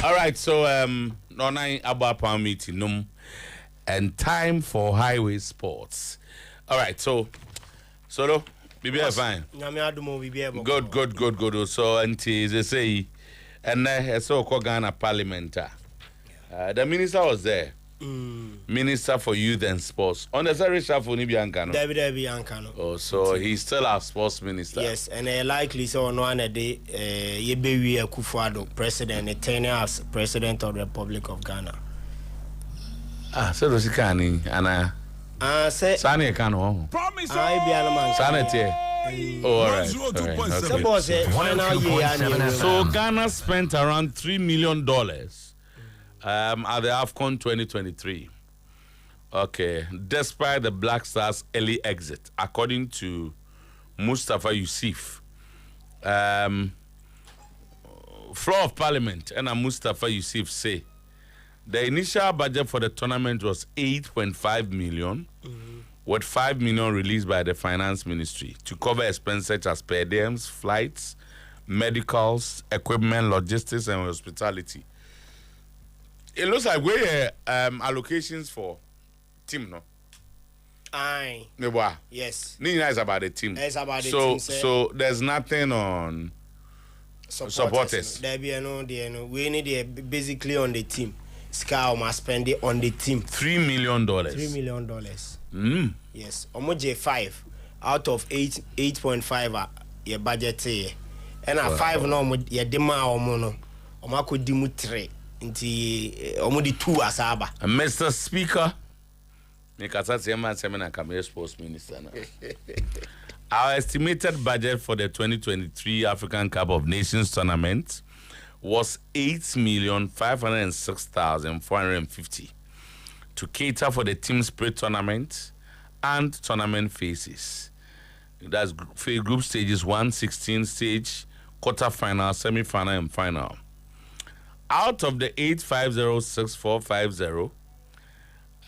All right, so Nonai Abba meeting and time for highway sports. All right, so Solo, be fine. Good. So until they say, and I saw Ghana Parliament. The minister was there. Minister for Youth and Sports. On the Saturday for Nibiankano. David Biancano. Oh, so he's still our sports minister. Yes, and likely so on one day, Yebewi Akufo-Addo, president, 10 years president of the Republic of Ghana. So does he can Anna? Say Sani can promise. I be a man. Sanity. Oh, all right. So Ghana spent around $3 million. At the AFCON 2023. Okay, despite the Black Stars' early exit, according to Mustafa Yusuf, Floor of Parliament and Mustafa Yusuf say the initial budget for the tournament was 8.5 million, with 5 million released by the Finance Ministry to cover expenses such as per diems, flights, medicals, equipment, logistics, and hospitality. It looks like we're allocations for team, no? Aye. Yes. Nina is about the team. It's about the team. So there's nothing on supporters. There be no. We need basically on the team. Scout must spend it on the team. $3 million. $3 million. Yes. Almost 5 out of 8.5 your budget here. And a 5 no your demand omono. Omako dimu 3. Omodi 2 asaba. Mr. Speaker, Sports Minister. Our estimated budget for the 2023 African Cup of Nations tournament was 8,506,450 to cater for the team spirit tournament and tournament phases. That's group stages 1, 16 stage, quarter-final, semi-final, and final. Out of the 8506450,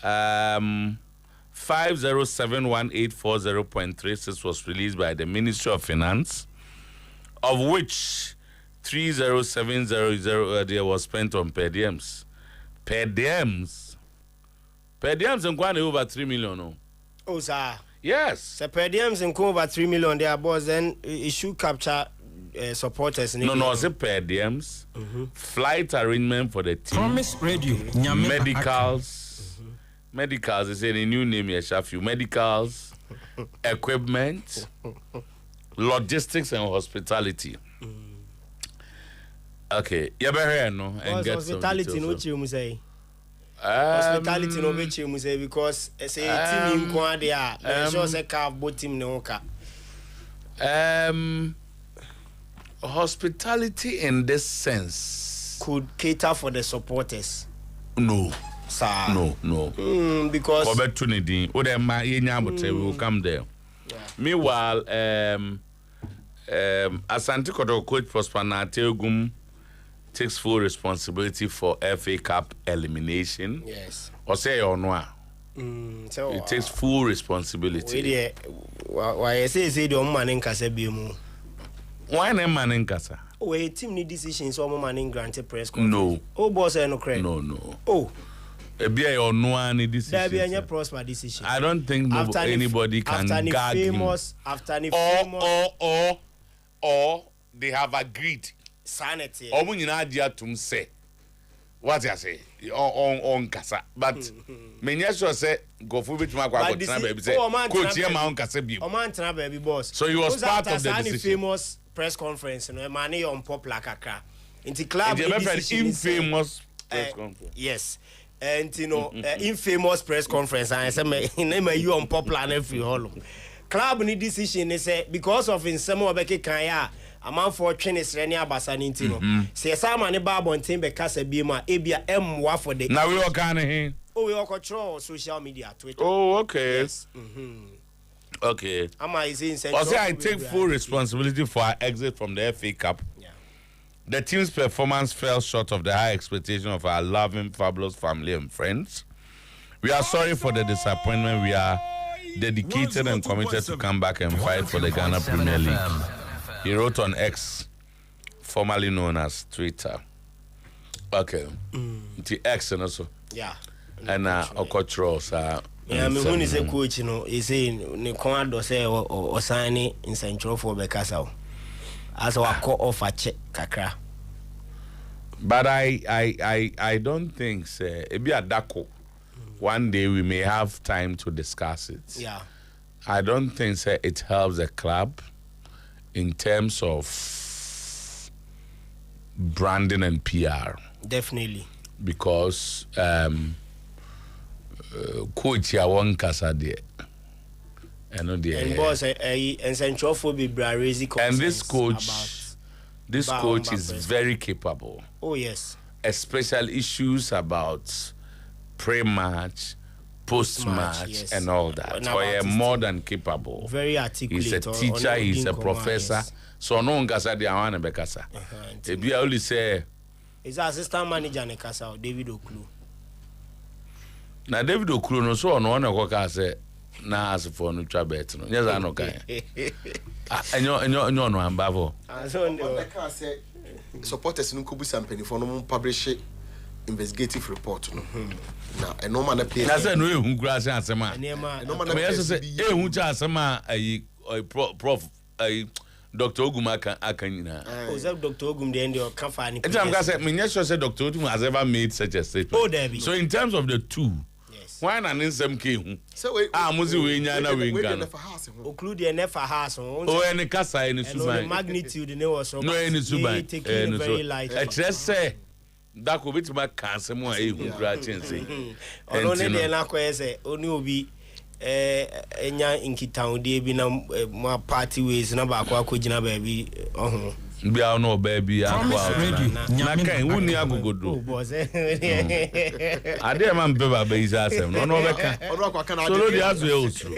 5071840.36 was released by the Ministry of Finance, of which 30700 was spent on per diems. Per diems in Kwane over 3 million. No? Oh, sir. Yes. So per diems in Kwane over 3 million, there, boss, then it should capture supporters. No, it's per diems. Flight arrangement for the team. Promise Radio. Medicals. Medicals is a new name here, Shafu. Medicals, equipment, logistics, and hospitality. Okay, you better no and get hospitality. No, you say. Hospitality no be you say because say team in Kwane there. Sure say carve both team no ka. Hospitality in this sense could cater for the supporters. No. Sir. No. Because we will come there. Yeah. Meanwhile, Asante Kotoko coach Prosper Nateogum takes full responsibility for FA Cup elimination. Yes. Or say or no. So it takes full responsibility. Why say the man in Kasebimu? Why no man in Kasa? Oh, a team need decisions or man in granted press conference. No. Oh, boss, no credit. No. Oh. Be or no any decision. There be any prosper decision. I don't think anybody can guard him. Or they have agreed. Sanity. Or when you to say what I say on Kasa, but many say go for which my baby say coach here my own Kasa be. Baby boss. So he was part of the decision. Famous press conference, no money on popular kaka. Into club infamous press conference. Yes. And infamous press conference and I say name you on popular every hall. Club need decision say because of in some obeke kanya amount for training sreni abasa nintino. Say some ne babo ntin be kasa bi ma ebia emwa for the. Now we all kind of here. Oh, we all control social media, Twitter. Oh, okay. Yes. Okay. I take full responsibility for our exit from the FA Cup. The team's performance fell short of the high expectation of our loving, fabulous family and friends. We are sorry for the disappointment. We are dedicated and committed to come back and fight for the Ghana Premier League. He wrote on X, formerly known as Twitter. Okay. The X and also. Yeah. And Okochros yeah, me when is a coach, you know, is saying ne commando say or sign in Central for Bekasa. As our call off a check kakra. But I don't think say it be a dako. One day we may have time to discuss it. Yeah. I don't think say it helps the club in terms of branding and PR. Definitely. Because coach here one kasa there. And boss and Central for be raising and this coach is very capable. Oh yes. Especially issues about pre-match, post-match, yes. and all that. So he is more than capable. Very articulate. He's a teacher, he's a professor. Yes. So no one can say they are bekasa. If you only say he's assistant manager in Casa, David Oklu. Now David Oklu no so no one can say na as for no trabet no. Yes, I know kai. And you no ambavo. Supporters no kubu sampeni for no publish investigative report no. Na e no man na play. Na say no ehun kura say asema. No man na say ehun cha asema ayi prof ayi Dr. Ogum akanyina. Oh, is that Dr. Ogum the end of Kafani? I'm going to say, me not sure say Dr. Ogum has ever made such a statement. Oh, there be. So in terms of the two, yes. Why not in some case? So we muzi we nyana we ngana. Occlude the never has. Oh, any kasa any suban. Magnitude ne was no any suban. Taking very light. Just say that could be to my cancer more ehun kra chense. Ono ne de na ko say oni obi enya inkitown dey bi na ma party ways na ba kwa kogina ba bi ohun bia no ba bi akwa na kan wuni agogodo oh boss ade man be ba be isa asem no be ka ono akwa kana so di azu e osuro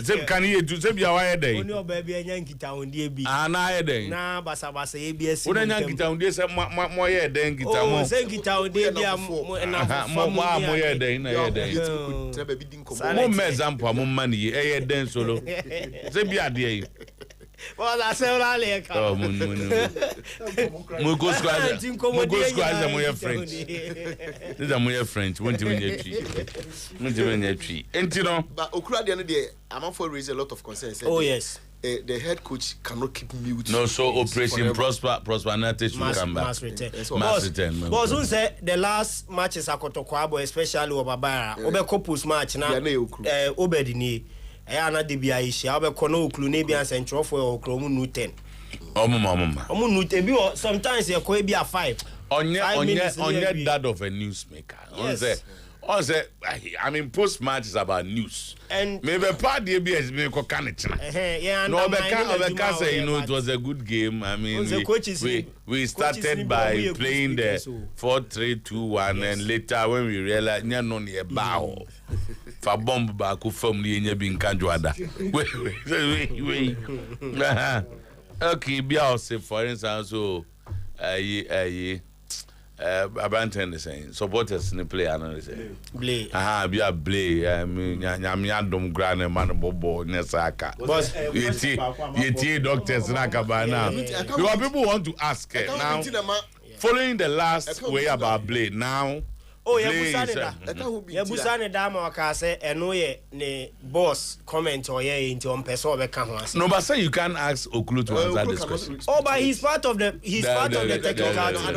se kan ye tu se bia wa ye dey oni oba bi enya inkitown dey bi na ye dey na basa ye bi esi wona enya inkitown dey se mo ye dey inkitown mo se inkitown dey bi na mo ye dey na ye dey mo me example mo man ye ye dey solo se bia dey well, that's several like. Oh, mo go squash my French. These are my French. Won't you tree? And you know, but Okura the other day, I'm for raise a lot of concerns. Oh yes. The head coach cannot keep mute. No, so Operation Prosper Nates will come back. Mass return. Boss, who said the last matches are Kotokwabo, especially Obabara, Obekopus match now. Obedini. Ana de bia ishi abekono oklu na bia central for okromu nu 10 omu nu 10 bi sometimes e ko bia 5 onye dad of a newsmaker on say I mean post match is about news and maybe part the BS me ko kan china no Obeka say you know it was a good game. I mean we started by playing the 4-3-2-1 and later when we realized nya no ne ba ho fa bomb ba ku fam ni nya bi nkanjo ada we okay bia say for instance so Abanten is saying supporters in the play analysis. Play. Be a play. I mean, Yamiadum Grand Man Bobo Nesaka. But you doctors Nakaba now. People want to ask now. Following the last way about play now. Oh, yeah, Busane Dama Kase, and no, ne boss comment or ye into on Peso Beckham. No, but say you can't ask Oklu to answer this question. Oh, but he's part of the technical team.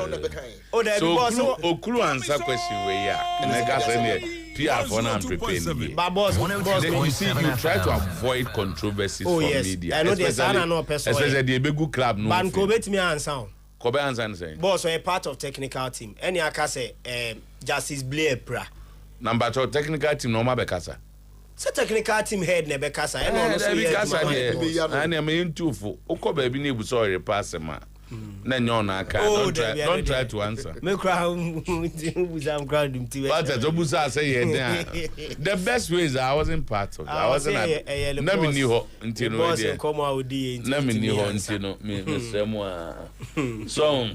Oh, so Oklu answer question where yeah, and I guess PR for now preparing. But boss, you see, you try to avoid controversies from media. I know there's no person. Especially the big club. No, Ban Kobet me answer. Kobe answer saying. Boss, so a part of technical team. Any akase Justice Blair pra. Number 2 technical team no mabekasa. So technical team head ne bekasa. E no so bekasa there. And I mean too for. Oko baby ni buso repass ma. Na nyo na aka. Don't try to answer. Me cry I'm crowd him too. But the busa say the best way is I wasn't part of it. I wasn't at. Na me ni ho nti no boss come out di. Na me ni ho nti no me semo a. So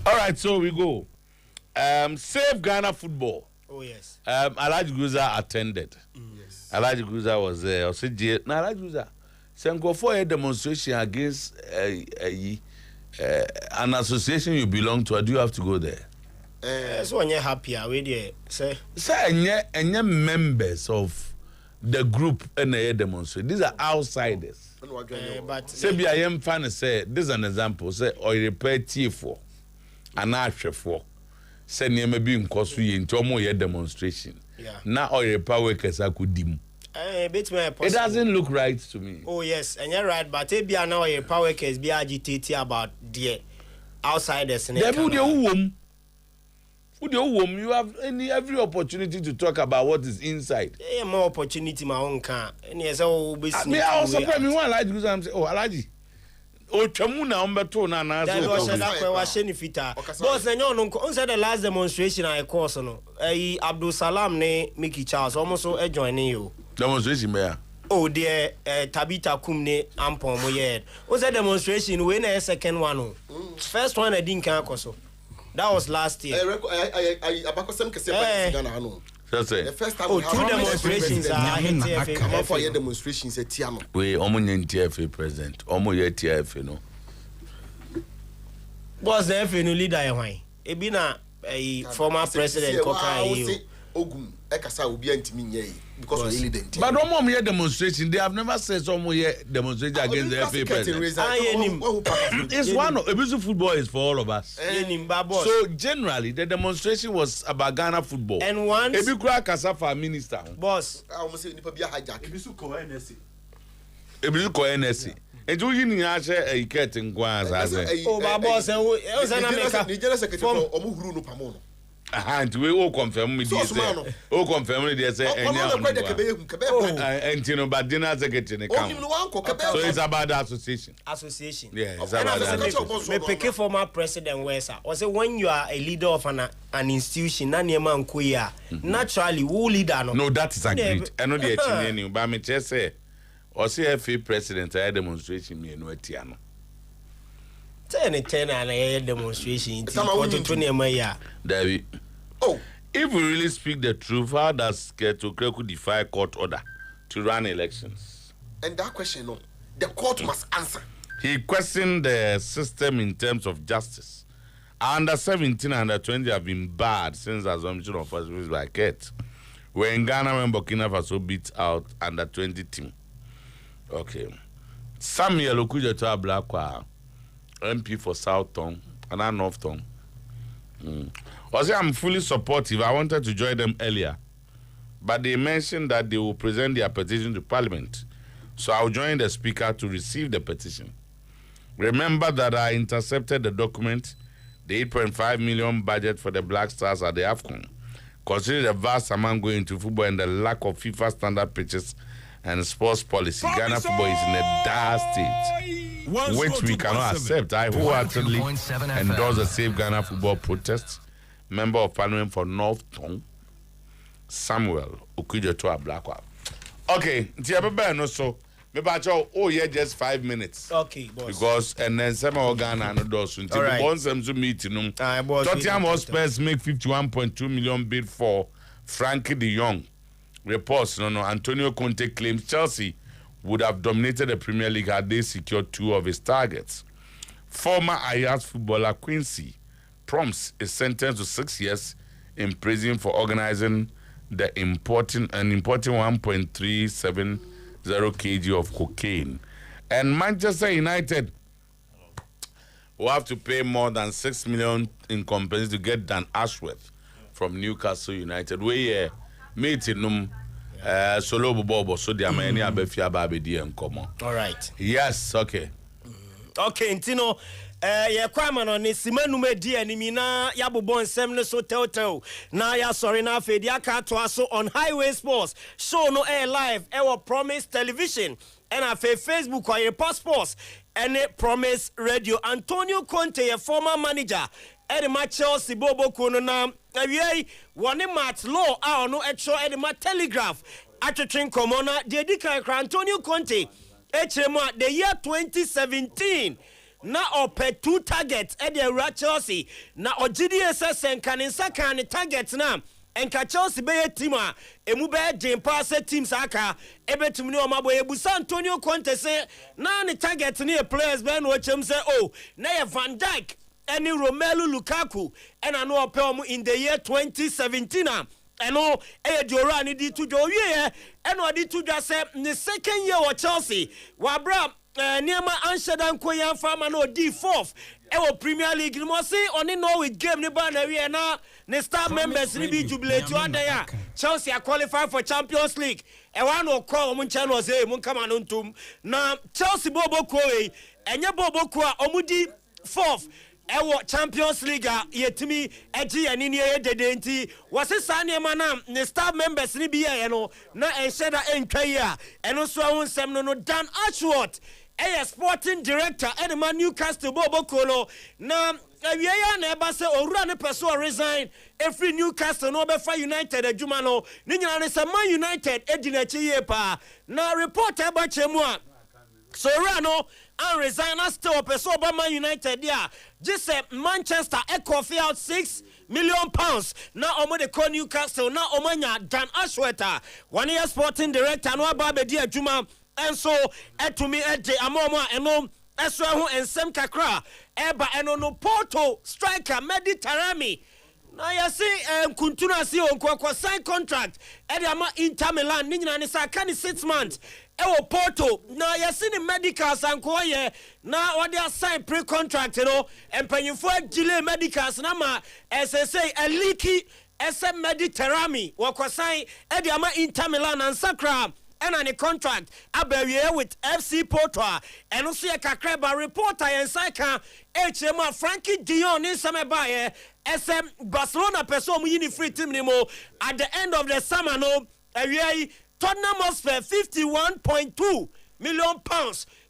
all right, so we go. Save Ghana football. Oh yes. Alhaji Guza attended. Yes. Alhaji Guza was there. I said, "Na Alhaji Guza, go for a demonstration against an association you belong to, or do you have to go there? So when you're happy, we there say. And you're members of the group and a demonstration. These are outsiders. But Say be I am fan say this is an example. Say or repair tea for an archer for. Say near maybe in Kosu into more demonstration. Yeah. Now or repair workers I could dim. It doesn't look right to me. Oh yes, and you're right. But if you are now a power case, be agitated about the outsiders. You have every opportunity to talk about what is inside. Yeah, more opportunity my own car. And yes, oh, be me also me one like because I'm say oh alaji. O twemu na ombeto na na so. That was fita. Boss enyo no on said the last demonstration I course no. Abdul Salam ne Mickey Charles almost so joining you. Demonstration where? Oh dear, Tabita Kumne Ampong mo yet. Was a demonstration when a second one. First one I didn't can so. That was last year. The first time two demonstrations are TFA for your demonstrations at Tiano. We TFA president. TFA no. Was the FA no leader why? Ebina a former president Kokai. Ogum Ekasa will be anti because we really didn't. But no more demonstration. They have never said someone demonstrating against the FA president. It's one of abusive football is for all of us. So generally, the demonstration was about Ghana football. And once Ebi Kura Kasafa minister. Boss, I almost say nipa be a hijack. Ebisu ko NSC. Eju yi ni a share a iket nkwa as. Oh, boss, and the general secretary omo huru no pamo no. And we all confirm with this. All confirm with this. And but dinner secretary. So it's about the association. Association. Yeah, it's about the me pick former president Wesa. Or say when you are a leader of an institution, na niema nkoya. Naturally, who leader no? No, that is agreed. I know the HNN, but me just say, or say FA president I demonstration me no etiano. 10 and a demonstration. David. Oh, if we really speak the truth, how does Ketokreku defy court order to run elections? And that question, no, the court must answer. He questioned the system in terms of justice. Under 17 and under 20 have been barred since the assumption of first place by Ket. When Ghana and Burkina Faso beat out under 20 team. Okay. Samuel Otuo-Acheampong MP for South Tongue and I North Tongue. I say I'm fully supportive. I wanted to join them earlier, but they mentioned that they will present their petition to Parliament. So I'll join the Speaker to receive the petition. Remember that I intercepted the document, the 8.5 million budget for the Black Stars at the AFCON. Considering the vast amount going into football and the lack of FIFA standard pitches and sports policy, Ghana football is in a dire state, which we cannot accept. I wholeheartedly endorse the Save Ghana Football protest. Member of Parliament for North Tongue, Samuel Otuo-Acheampong. Okay, no so maybe just 5 minutes. Okay, boss. Because and then some of Ghana and those until the bonds them to meet Tottenham Hotspur make 51.2 million bid for Frankie de Jong. Reports, Antonio Conte claims Chelsea would have dominated the Premier League had they secured 2 of his targets. Former Ajax footballer Quincy Prompts is sentenced to 6 years in prison for organizing the importing 1.370 kg of cocaine. And Manchester United will have to pay more than 6 million in compensation to get Dan Ashworth from Newcastle United. We meeting solo bobo so dia many abefia ba be di enkomo. All right. Yes, okay. Okay, Ntino ye kwama no ne simanu medi animi na yabobon nsem ne so tell na ya sorry na afedi aka to aso on Highway Sports show no air live our Promise Television and afa Facebook or your passports and Promise Radio. Antonio Conte, a former manager at the Chelsea Bobo Kono na awie one match law a no etro at the Telegraph atwetwen komona de dika Antonio Conte echremo the year 2017 na ope 2 targets at the Chelsea na ogidi SSN kaninsa kan targets na enka Chelsea be team a emu be den pass teams aka ebetum ne omabo ebusa Antonio Conte say na ne target ne players be no chem say oh na ye Van Dijk any Romelu Lukaku and I know omo in the year 2017 eno diora ni di to jo wie eno di to just say the second year of Chelsea wa bra niema anshedan koyan fama no di fourth Premier League mo say oni no with game ni ba na wie na ne star members ni bi jubilate under ya Chelsea are qualified for Champions League wa no call mo nche no say mo kama no ntum na Chelsea bobo ko enye bobo ko a omudi fourth Champions League yetimi eji anini dedenti wase sanema na ne staff members ni biye no na ensheda entwaye a eno so ahun sem no Dan Ashworth sporting director enema Newcastle Bobokolo na awie ya na eba se owura ne person resign every Newcastle no be fa United adwuma no ni nyina ne se Man United edina chiye pa na report eba chemu a so Rano and resign as still person Man United there. Just Manchester coffee out £6 million. Now omo de call Newcastle. Now omanya Dan Ashworth 1 year sporting director no ababe dia juma and so to me amomo eno eswa ho ensem kakra eba eno no Porto striker Mediterranean. Now you see kuntuna si onko sign contract ama Inter Milan ni nyina ne sa ka ni 6 months Porto now you see the medicals anko ye na what they sign pre-contract empanyfo agile medicals na ma say a leaky SM Mediterranean wako sign ama Inter Milan and Sakra and a contract abewie with FC Porto and also a kakreba reporter and Saka HM Frankie Dion in some baye SM Barcelona person yini free team nimo at the end of the summer no Tottenham Hotspur £51.2 million.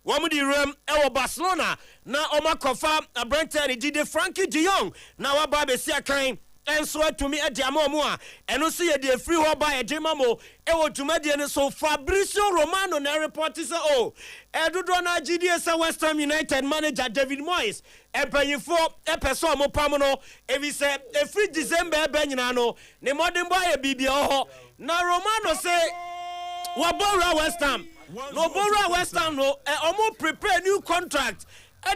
Wamudi rem ewo Barcelona na oma kofa Brenton did Frankie de Jong na wababe sia kan enso to me adiamomo a eno so ye de free ho ba ejemamo ewo tumade ne so Fabrizio Romano na report say oh edodo na GDS West Ham United manager David Moyes empanyifo epeso mo pam no evi say every December ebe nyina no ne modern boy e bibia ho na Romano say wabora West Ham no bora West Ham no omo prepare new contract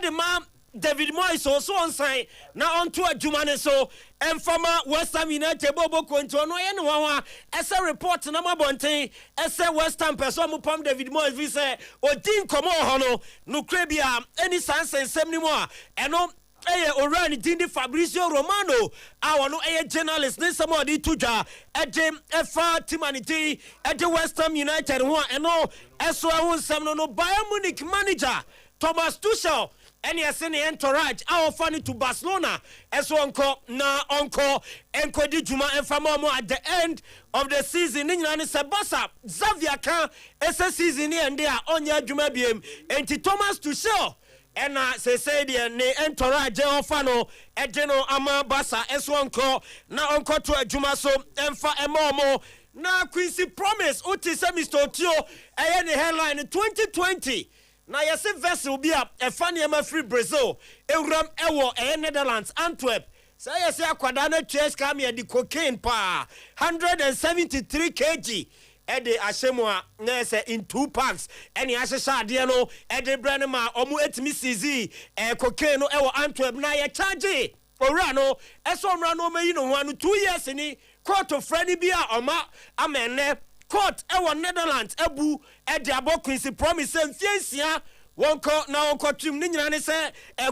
the man David Moyes also on sign now onto a Jumane so and former West Ham United Bobo Quinto no anyone as a report na mabonten as a West Ham person pam David Moyes vi say o din komo hono no krebia any sense nsem ni mo and no Orani Dindi Fabrizio Romano, our no journalist, this somebody to ja, at Jim F.R. Timanity, at the West Ham United, one and all, as well as some no Bayern Munich manager, Thomas Tuchel, and yes, any entourage, our funny to Barcelona, as one call, na encore, and Kodi Juma and Famamo at the end of the season, in Sabasa, Xavier Khan, as a season here and there on your Juma BM, and Thomas Tuchel. And say ne entourage ofano ejeno ama basa eswonko na onko to adwuma so emfa emomo na Quincy Promise uti se Mr. Otuo eye ne headline 2020 na yese vessel bi a efane ema free Brazil ewram ewo Netherlands Antwerp say yese akwada na trace kam ye di cocaine pa 173 kg Ede Ashemwa nese in 2 packs eni ashesha de no ede branema omu etimi sizi cocaine no ewo Antwerp na ye charge owura no eso mra no meyi no ho 2 years ni court of Freddy bia oma amene court ewo Netherlands ebu ede Quincy Promise mfiesia wonko na wonko tim ni nyina ne se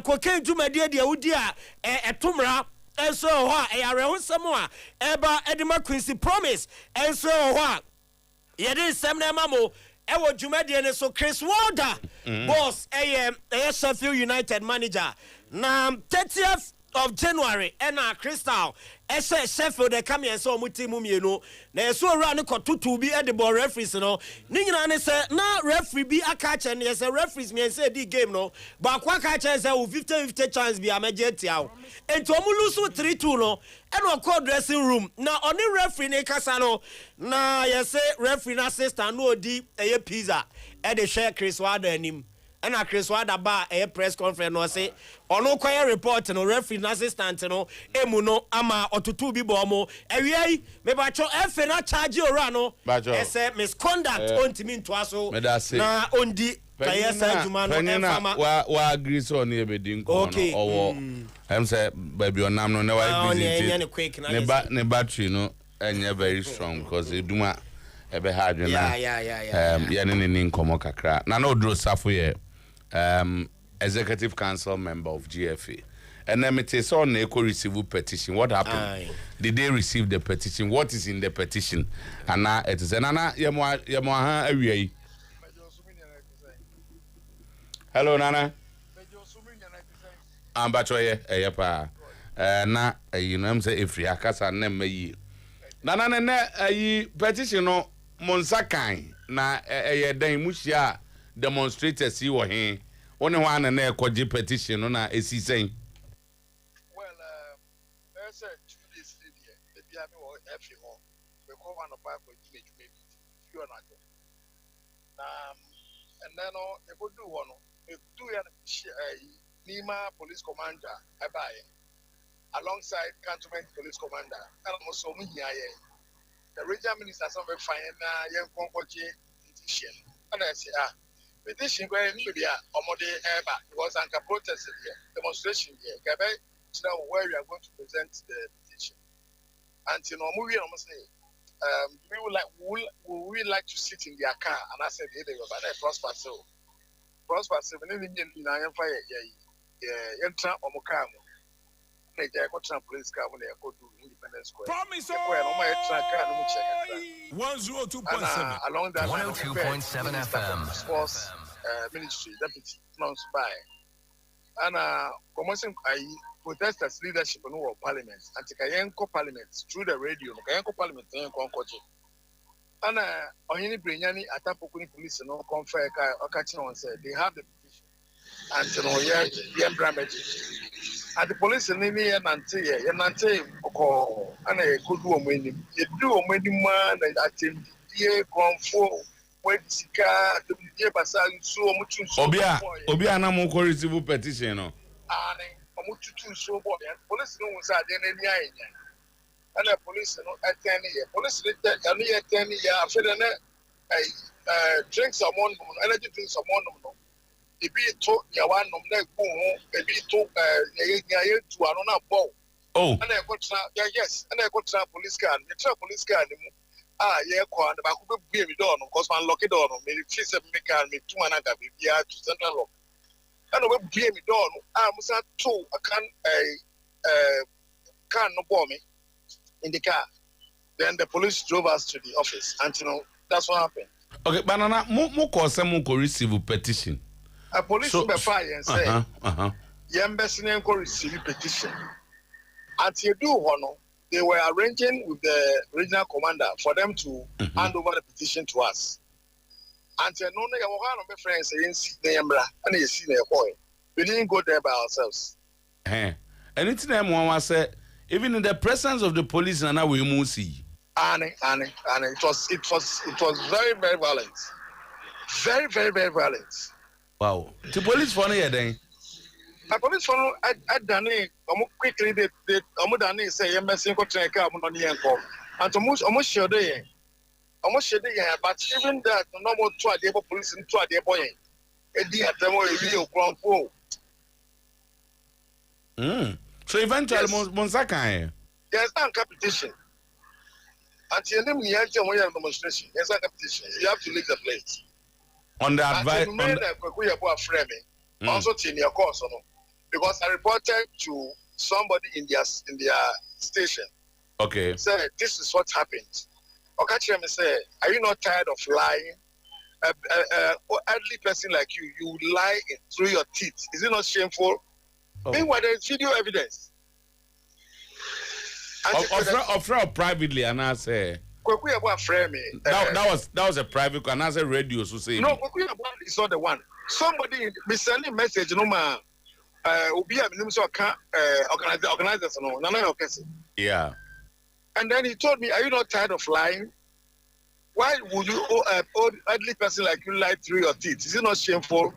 cocaine dwumade de awudi a etomra enso ho a eyare ho nsemo a eba edema Quincy Promise enso ho a yede sem na mamo ewo dwumade ne so Chris Wilder boss Sheffield United manager na 30th of January Crystal Sheffield de come here so muti mumienu na so ora ne kotutu bi the ball referees no ni nyina ne se na referee bi aka che ne se referees me say di game no ba kwa ka che se 50-50 chance bi amaje tiawo enti omu lose 3-2 no eno call dressing room na oni referee ne kasa no na ye say referee na assistant no odi pizza de share Chris Wilder anim and a Chris Wadaba a press conference no say ono kwaya report no referee assistant no emu no ama otutu bi bomo ewie me ba cho efe na charge ora no ese misconduct ontimi ntoa so na ondi kaya sa juma no enfama wa agree so na ebedi nko no owo em say baby onam no na wa visit ne battery no enye very strong because eduma ebe ha adwena ya ne nkomo kakra na no dro safo ye executive council member of GFA and then it is on eco receive petition. What happened? Aye. Did they receive the petition? What is in the petition? And now it is Nana Yamwa. Hello Nana. I'm Batoye Ayapa. Na you know I'm say if Yakasa name me. Nana ne petition no Monsakai na dan mushia demonstrators you were here. Only one and a petition on a saying. Well, there's a 2 days later, the piano or every home. We call one of 5 maybe you are not. And then they could do one. They do Nima police commander, alongside cantonment police commander, and also me. The regional minister some fine young Concoche petition. And I say, petition where anybody omode eba because anka protest here demonstration here gabe where we are going to present the petition and you know we almost say we like to sit in their car and I said they were but prosper so we need na yan fire yan tra omoka mo na je ko tra police car mo na ko do independence square promise no my tra car no check 102.7 along that 102.7 FM sports ministry deputy announced by and promotion protesters leadership in our parliament and Kayenko parliament through the radio Kayenko parliament and Onyini Brenyani Atapokuni police no confer catching on said they have the petition and you know and the police in the Nante ko and a good woman you do a man and attend the conform Obi anamu ko receive petition no omututu so boy police no say dey na anya and the police no attend here police dey attend here after na drinks among energy drinks among no e be to ya one no na go ho e be to ya tu ano na bow and I go tra yes and I go tra police car the tra police car ni yeah, and the back of the baby door, because man lock it door, maybe 3 7 make and me 2 and a baby to central lock. And we baby door, I must have 2 a car no bomb me in the car. Then the police drove us to the office, and you know that's what happened. Okay, banana, mo receive a petition. A police be fire and say, embassy receive petition. Until you do one. They were arranging with the regional commander for them to hand over the petition to us. And no friends and you see their boy. We didn't go there by ourselves. Anything I said, even in the presence of the police, and now we must see. And it was very, very violent. Very, very, very violent. Wow. The police funny then. A police follow at Danny, quickly they Dani say, embassy go track up on the ankle. And almost sure they but even that, no more try the police and try their boy. A dear demo video ground pool. So eventually, Monsaka. There's no competition. Until them, you have to demonstration. There's no competition. You have to leave the place. On the advice, we are framing. Also, in your course, because I reported to somebody in their station. Okay. Said this is what happened. Okachiem said, "Are you not tired of lying? Elderly person like you lie through your teeth. Is it not shameful?" Meanwhile, there is video evidence. Of privately, and I say. That was a private, and I said radio. So say no. It's not the one. Somebody be sending message. No man. Organizers. No. Yeah. And then he told me, "Are you not tired of lying? Why would you, old elderly person like you, lie through your teeth? Is it not shameful?"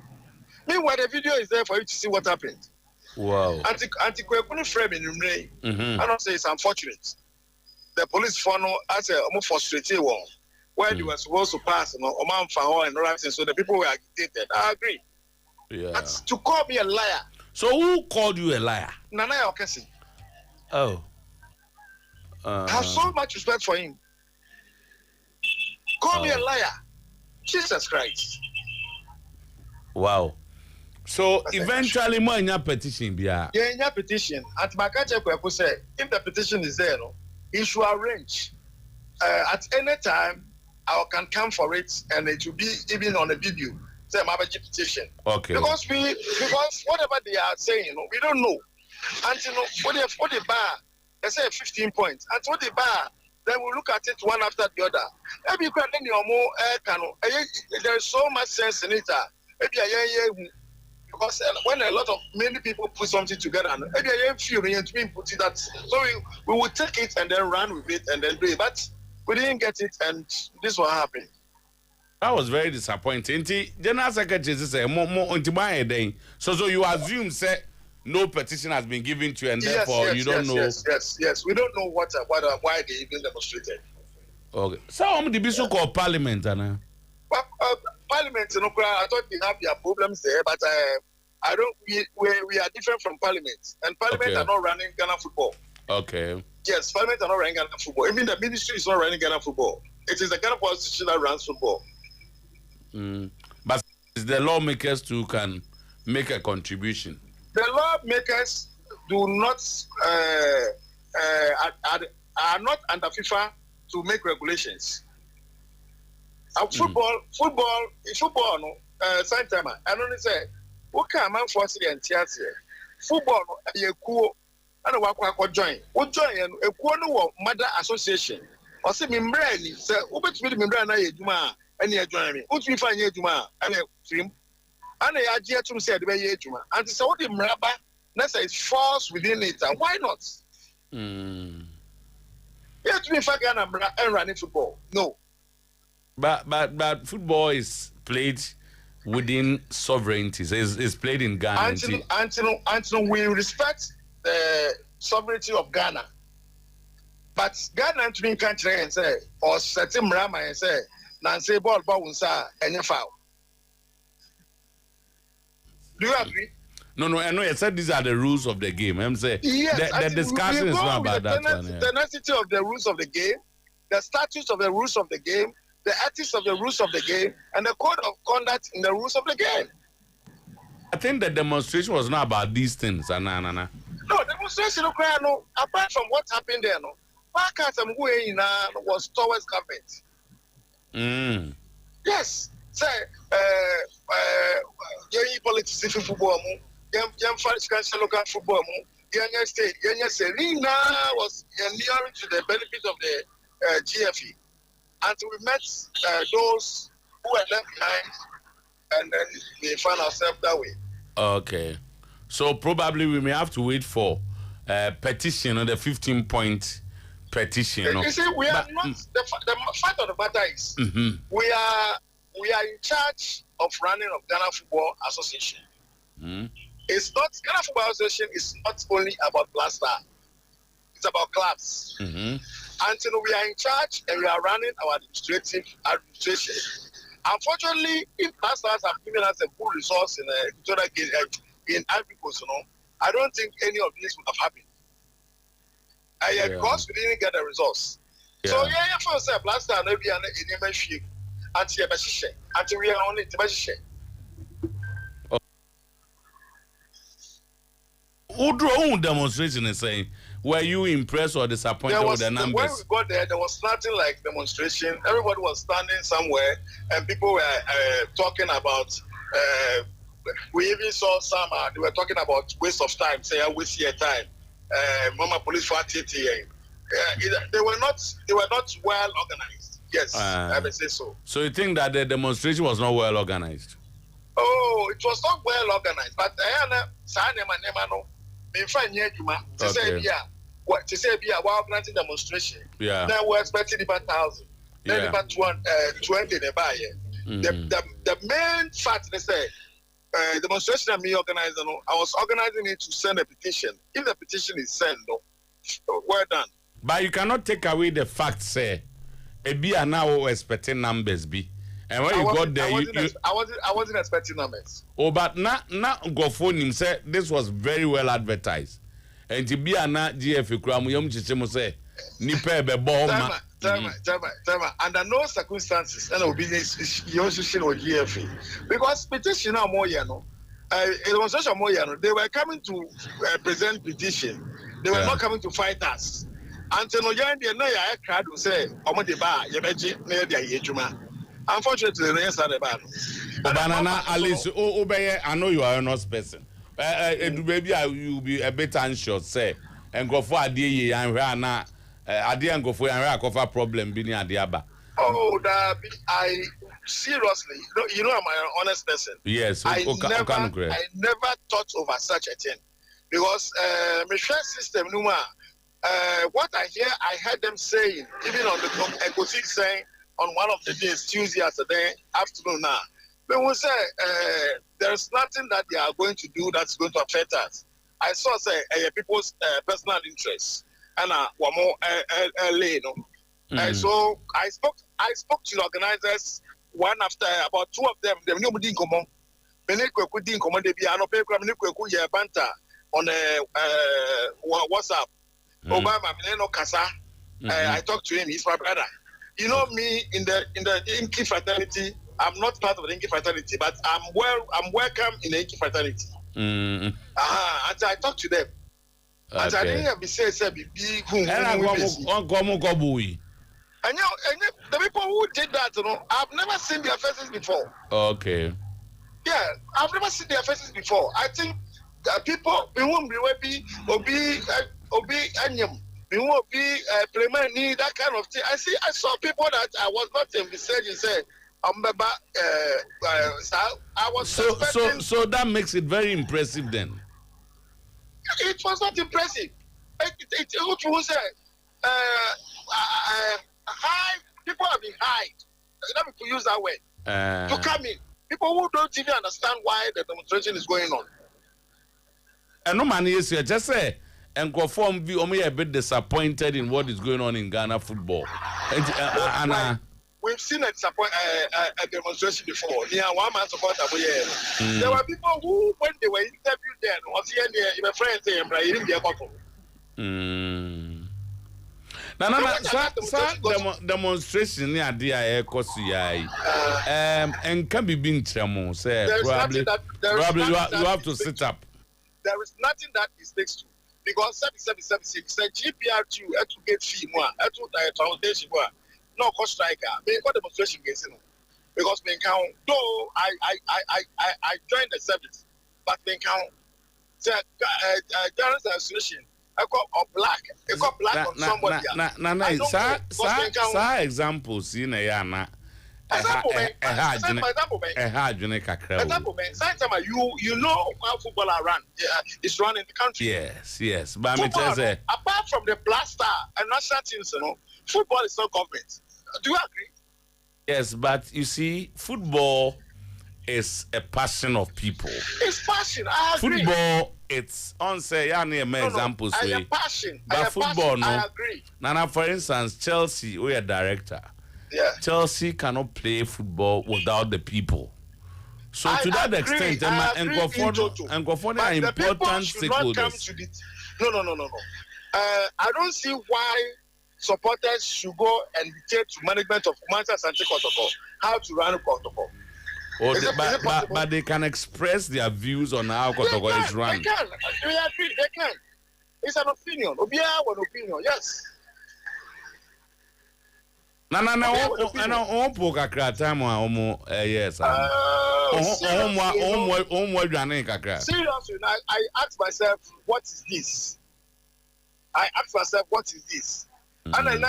Meanwhile, the video is there for you to see what happened. Wow. Anti-Kwekuni frame in Umre. I don't say it's unfortunate. The police follow as a more frustrated one where they were supposed to pass, and all that. So the people were agitated. I agree. Yeah. But to call me a liar. So who called you a liar? Nana Okesi. Oh. I have so much respect for him. Call me a liar. Jesus Christ. Wow. So eventually, more in your petition, Yeah, in your petition. At Makache Kweku said, if the petition is there, no, he should arrange. At any time, I can come for it, and it will be even on a video. Say my petition. Okay. Because whatever they are saying, you know, we don't know. And you know, for the bar, they say 15 points. And for the bar, then we look at it one after the other. Maybe you can then your more there is so much sense in it. Maybe because when many people put something together, maybe I feel put it that. So we will take it and then run with it and then do it. But we didn't get it, and this will happen. That was very disappointing. General Secretary said, so you assume say no petition has been given to you, and therefore you don't know. Yes. We don't know why they even demonstrated. Okay. So the bishop called Parliament, Anna. Parliament, I thought they have their problems there, but I don't. We are different from Parliament, and Parliament are not running Ghana football. Okay. Yes, Parliament are not running Ghana football. Even the ministry is not running Ghana football. It is the Ghana Constitution that runs football. But the lawmakers too can make a contribution. The lawmakers do not are not under FIFA to make regulations. Football, no. Sometymer. I don't say. What can man force the entire football? You cool. I don't want join. What join? A cool mother association. Or say, Mimbrani. Say, what with Mimbrana? Juma. And you join me. What we find you, Juma? And film. And I adhere to say the way Juma. And it's all the Mraba. That's a force within it. And why not? Yeah, to be fair, and running football. No. But football is played within sovereignties. It's played in Ghana. Until we respect the sovereignty of Ghana. But Ghana to be country and say, or certain Rama and say, Nancy ball unsa and your foul. Do you agree? No, I know. I said these are the rules of the game. I'm saying yes, the discussion is not about that one. The tenacity of the rules of the game, the statutes of the rules of the game, the ethics of the rules of the game, and the code of conduct in the rules of the game. I think the demonstration was not about these things. No, demonstration, no. Apart from what happened there, no. Was towards government. Yes. Say, politics football, young financial local football, young state, young Serena was nearing to the benefit of the GFE. And we met those who were left behind, and then we found ourselves that way. Okay. So probably we may have to wait for petition, the 15-point petition. You see, we are not. The fact of the matter is, we are in charge of running of Ghana Football Association. It's not Ghana Football Association is not only about Blaster. It's about clubs. Until we are in charge and we are running our administration. Unfortunately, if Blasters have given us a good resource in Ivory Coast, I don't think any of this would have happened. Because we didn't get the results. So for say Blaster and maybe an enemy until we are only to who drew demonstration and saying, were you impressed or disappointed with the numbers? When we got there was nothing like demonstration. Everybody was standing somewhere and people were talking about we even saw some they were talking about waste of time, say waste your time. Mama police for they were not well organized. Yes, I would say so. So you think that the demonstration was not well organized? Oh, it was not well organized, but to say while granting demonstration, now we're expecting about 1,000, then about 20 they buy it. The main fact they say demonstration that me organized, I was organizing it to send a petition. If the petition is sent, well done. But you cannot take away the fact, say, a be are now expecting numbers be. And when you got there, I wasn't expecting numbers. Oh, but not go phone him say this was very well advertised. And to be a not GF Kram, Yom Chichimo say, Nipe be bomb. Under no circumstances, and business you also should GFA. Because petition are more, it was such a more, they were coming to present petition. They were not coming to fight us. Until no young the I crowd will say, Omo de bar, Yabeji, near the Yejuma. Unfortunately, the rest are the bad. Banana, Alice, obey, I know you are an honest person. Maybe you'll be a bit anxious, say, and go for a day and rana. I didn't go for a cover problem being at the Abba. Oh, I seriously, you know, I'm an honest person. Yes, I never thought over such a thing because my share system, what I heard them saying, even on the Ecotic saying on one of the days, Tuesday yesterday afternoon now, they will say there's nothing that they are going to do that's going to affect us. I saw say people's personal interests and one more so I spoke to the organizers one after about two of them. They nobody come on. Didn't come on. They be an open banter on WhatsApp. Obama Kasa. I talked to him. He's my brother. You know me in the Inky fraternity. I'm not part of the Inky fraternity, but I'm welcome in the Inky fraternity. And I talked to them. And I didn't have to say be and the people who did that, I've never seen their faces before. Okay. Yeah, I've never seen their faces before. I think that people won't be anyam. We won't be playman that kind of thing. I saw people that I was not envisaging say I was so that makes it very impressive then. It was not impressive. It was high. People have been high. Let me use that word to come in. People who don't even understand why the demonstration is going on. And no man is here. Just say and conform view. I'm a bit disappointed in what is going on in Ghana football. We've seen a demonstration before. One man support there were people who, when they were interviewed there, was here my friend saying, "I didn't get demonstration near the Kosia and can be being tremo. Say probably you have to sit up. There is nothing that is next to because 7776 said GPR2 to get fee more to transportation more. No cost striker. They got demonstration case because they count. Though I joined the service, but they count. Journalist association. I got a black. I got black on somebody. Sa examples in a yana. Example, you know how football are run. It's run in the country. Yes. But football, apart from the blaster and national teams, football is not government. Do you agree? Yes, but you see, football is a passion of people. It's passion. I agree. Football, it's on say examples. I am passion. But football, no. I agree. Now, for instance, Chelsea, we are director. Yeah. Chelsea cannot play football without the people. So to that extent, and are important stakeholders. No. I don't see why supporters should go and dictate to management of Manchester City protocol how to run a protocol. But they can express their views on how protocol is run. They can. We agree. They can. It's an opinion. Yes. No. Seriously, I ask myself, what is this? And then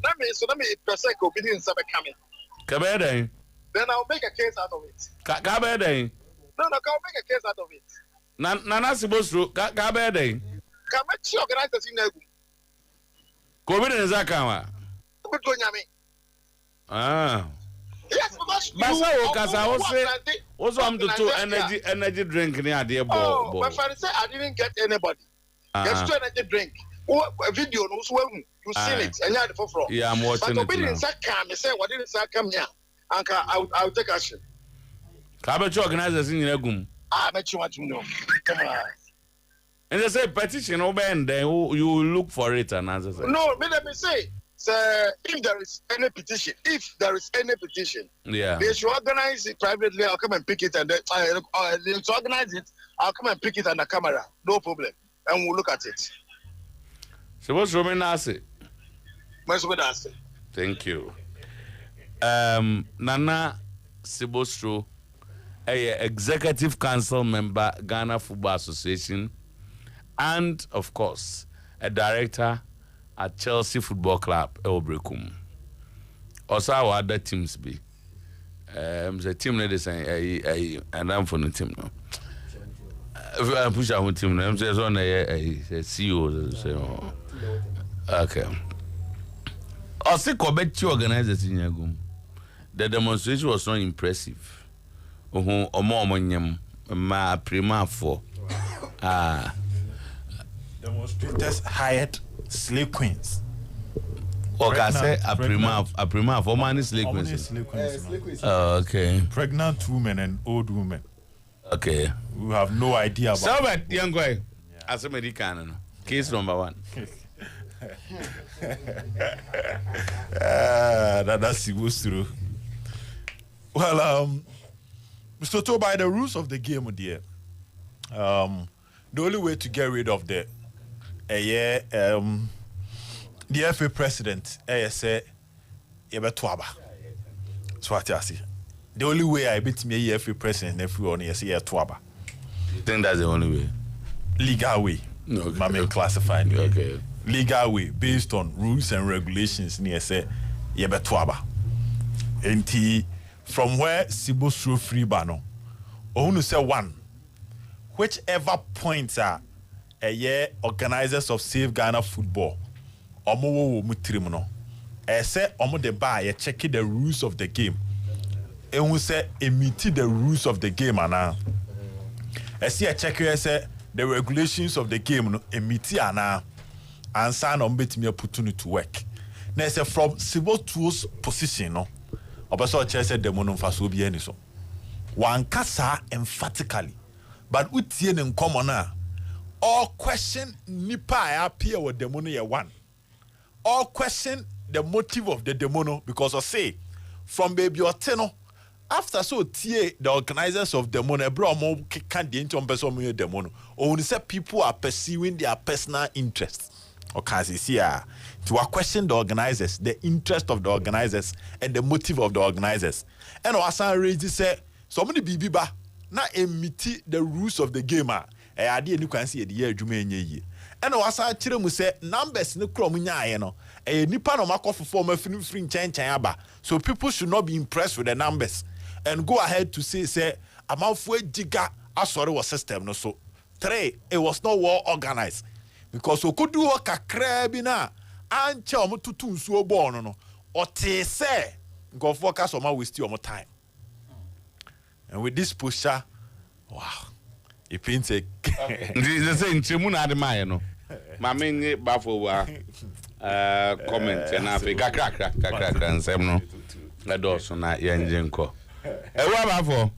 let me present obedience coming. Then I'll make a case out of it. No, I'll make a case out of it. Nana supposed to Kabede. Can make sure organizers in Negu. COVID is a camera. Yes, because Basa Okasa also am to two energy drink near dear Oh, ball. my father said I didn't get anybody. Just to energy drink. A video knows when you seen it and you had the floor. Yeah, I'm watching but it now. But say what didn't say come here. Uncle, I'll take action. Cabbage organizers in your gum. I bet you want to know. Come on. And they say petition open, then you look for it and answer. No, let me say, sir, if there is any petition, yeah, they should organize it privately. I'll come and pick it, and they should organize it. I'll come and pick it on the camera, no problem, and we'll look at it. So what's Roman Nasi? Thank you. Nana Sibostro, executive council member, Ghana Football Association, and of course, a director at Chelsea Football Club, Elbrekum. Also, our other teams be. The team that is and I'm for the team now. I push our team now. I'm just on a CEO. Okay. Also, Quebec organizers in Yagum. The demonstration was not impressive. Ma prima for. Demonstrators hired slave queens. Okay, say a prima for man is slave queens. Okay. Pregnant women and old women. Okay. We have no idea about. So, but young boy, as a American, case number 1. That's true. Well, Mr. Otuo, by the rules of the game, dear, the only way to get rid of the FA president, say, Yebetwaba. So what I see. The only way I beat me FA president, everyone is here Twaba. You think that's the only way? Legal way. No, My main classified. Okay. Legal way based on rules and regulations near say Yebetwaba. And from where Sibostro free bano, only say one. Whichever points are a year organizers of Save Ghana Football, Omo Mutrimuno, say Omo de buy checking the rules of the game. And we say emit the rules of the game and I see a checker say the regulations of the game no emit and sign on bet me opportunity to work. Now say from Sibostro's position no. Obaso said the mono faso bi ani so. One kasa emphatically. But we tie in common all question nipa appear with the mono ye one. All question the motive of the demono because I say from baby oteno after so tie the organizers of the mono bro mo can the into person mo the mono. Or say people are pursuing their personal interests. Okay, see to question the organizers, the interest of the organizers, and the motive of the organizers. And Wasan Reji said, so many bibiba na emiti the rules of the game. I did you can see the year Jume. And Wasan Chiremu said, numbers no cromunya no. A nipa no mako for former free chayaba. So people should not be impressed with the numbers. And go ahead to say, amount for jiga asori was system no so. 3, it was not well organized. Because we could do a crabina and chum to two so born no or te say go focus on my waste your time. And with this pusher, wow, it paints a the same Chimuna de Mayano. Mammy Buffalo comment and I think crack and Semno. I do so not Yanjenko. A what for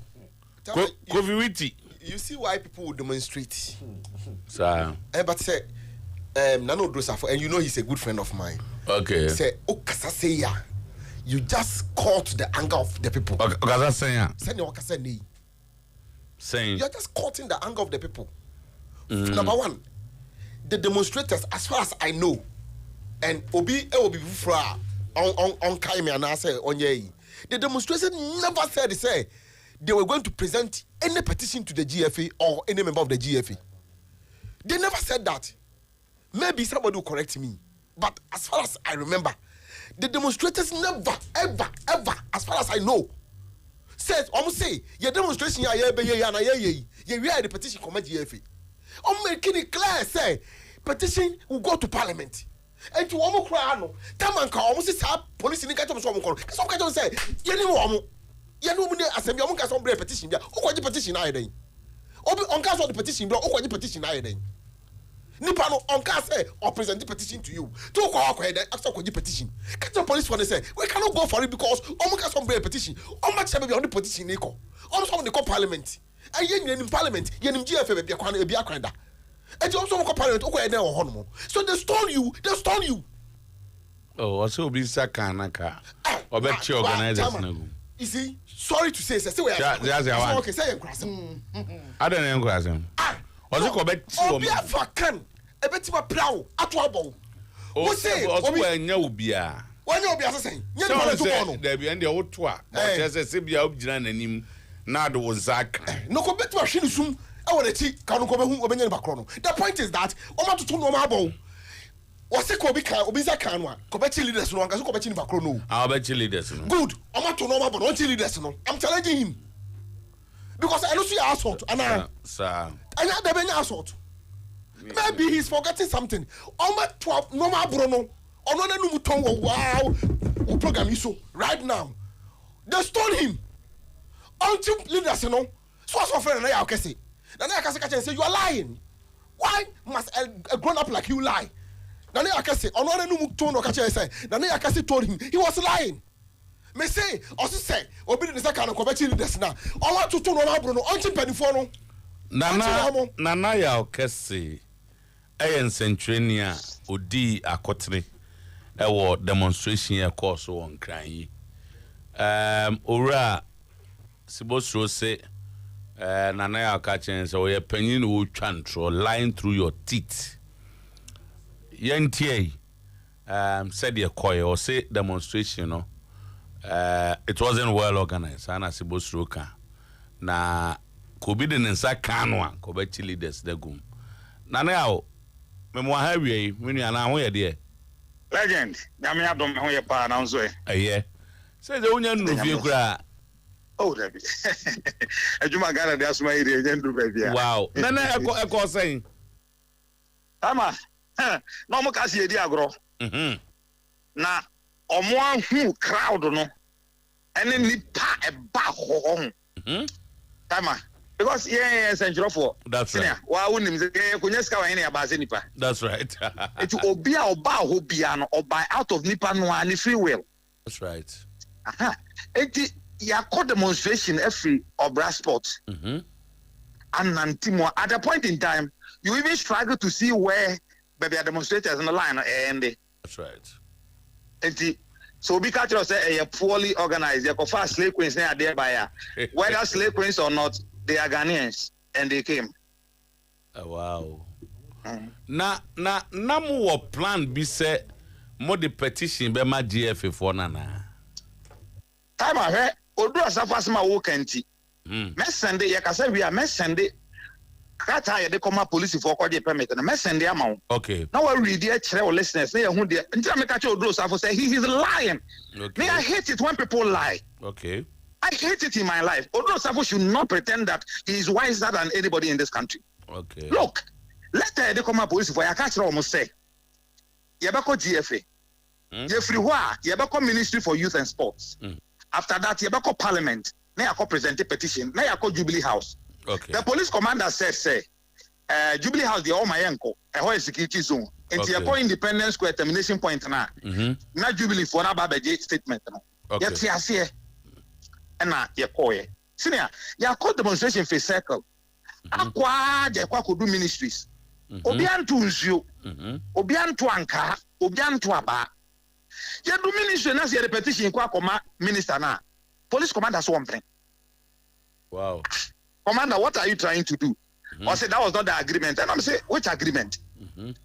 Coviwiti. You see why people would demonstrate. Sir. But say Nano Drosafo, and you know he's a good friend of mine. Okay. Say, Okasaseya, you just caught the anger of the people. Okasaseya. Saying you're just caught in the anger of the people. Number one, the demonstrators, as far as I know, and Obi Fra on Kaime and I say on ye, the demonstrators never said they were going to present any petition to the GFA or any member of the GFA. They never said that. Maybe somebody will correct me. But as far as I remember, the demonstrators never, ever, as far as I know, says, almost say, your demonstration, you read the petition, come GFA. Making it clear, say, petition will go to parliament. And to almost cry, no, Tamanka almost say, police in the catch of some call. Some catch say, you know, ye no mu ne asem ya mo ka so bre petition bia ukwaji petition na ayeden obi on ka so the petition bia ukwaji petition na ayeden nipa no on ka say or present the petition to you to kwa then after ukwaji petition catch the police for say we cannot go for it because on ka so bre petition on match be on the petition ni ko on so the parliament aye ni parliament ye nim GFA be kwa na e bia kwan da e ti on so parliament ukwa then ho no so they stone you. Oh, also obi sakanaka obechi organizers na go. You see, sorry to say we are okay say enkrasem. I don't know enkrasem. Also ko bechi wo. Obi afakan e beti ma prawo ato abo. O say obi anya obi a. Wanya obi asesen. Nya ni pale to no. Da bi ende woto a. O say bia obgina nanim na do zaka. No ko beti ma hwe ni sum e wo na ti ka no ko behu obenya ni bakro no. The point is that o ma tutu no ma abo. Wase ko obi za kan no ko be leaders no anka so ko be ni bakro no. Ah be leaders no. Good. O ma to no ma bo no leaders no. I'm challenging him. Because I don't see assault and sir. And the benya assault. Maybe he's forgetting something. O ma 12 no ma bro no. Ono na no muton wow. O program is so right now. They stole him. Until leaders no. So as friend na ya okese. Na ya kase say you are lying. Why must a grown up like you lie? Nane Akase, on one no tone or catch say, Nane Akase told him he was lying. Me say, also say, Obi the second of Kobechi this now. I want to turn on Bruno, until Penifono. Nana ya Okese, Ayan Centrania, Odi Akotri, a demonstration ya course on crying. Ora Sibos say, Nana ya catching, so you're penning wood chantro lying through your teeth. Yentie said your choir or say demonstration no it wasn't well organized and as supposed to na could be the nsa kanwa ko be leaders de gum na now me mo ha wie when you na ho ye de legend nyame adom ho ye pa na nso eh say the unya no fie kura oh dabi ejuma gara de asuma ire nya ndu ba bia wow na eko saying ama no mo ka se di agro na omo ahu crowd no ene nipa e ba ho tama because central for that's right wa wonim se kunya ska wa ene ya ba se nipa that's right it obi a oba ho bia no oba out of nipa no ani free will that's right eti ya co demonstration every obra sport and nantimo at a point in time you even struggle to see where baby demonstrators on the line and that's right enti so be catch us say poorly organized. They go fast slave queens there by whether slave queens or not, they are Ghanaians and they came. Oh, wow. Na mo plan be say mo the petition be ma GFA for nana. Time ahe odu asafas ma wo kanti. Me send ye ka say we are me send kata ye de come police for call the permit na me send amount. Okay. Now we read here chere listeners na ye hu de ntia me catch odu asafo say he is lying. Okay. Me I hate it when people lie. Okay. I hate it in my life. Odu asafo should not pretend that he is wiser than anybody in this country. Okay. Look, let the come police for ya catch almost say ye be call GFA. Ye free wa ye be call Ministry for Youth and Sports. After that ye be call Parliament. Na ya call present a petition. Na ya call Jubilee House. Okay. The police commander said say Jubilee House the all my uncle a security zone. It's a call Independence Square termination point na. Na Jubilee for na ba statement no. Okay. Ye tia and na ye call ye. Senior, ya call demonstration face circle. Akwa je kwa kudu ministries. Obi antu nsuo. Obi antu anka, obi antu aba. Ye do ministry na se repetition kwa koma minister na. Police commander so one thing. Wow. Commander, what are you trying to do? Or say that was not the agreement. And I'm saying, which agreement?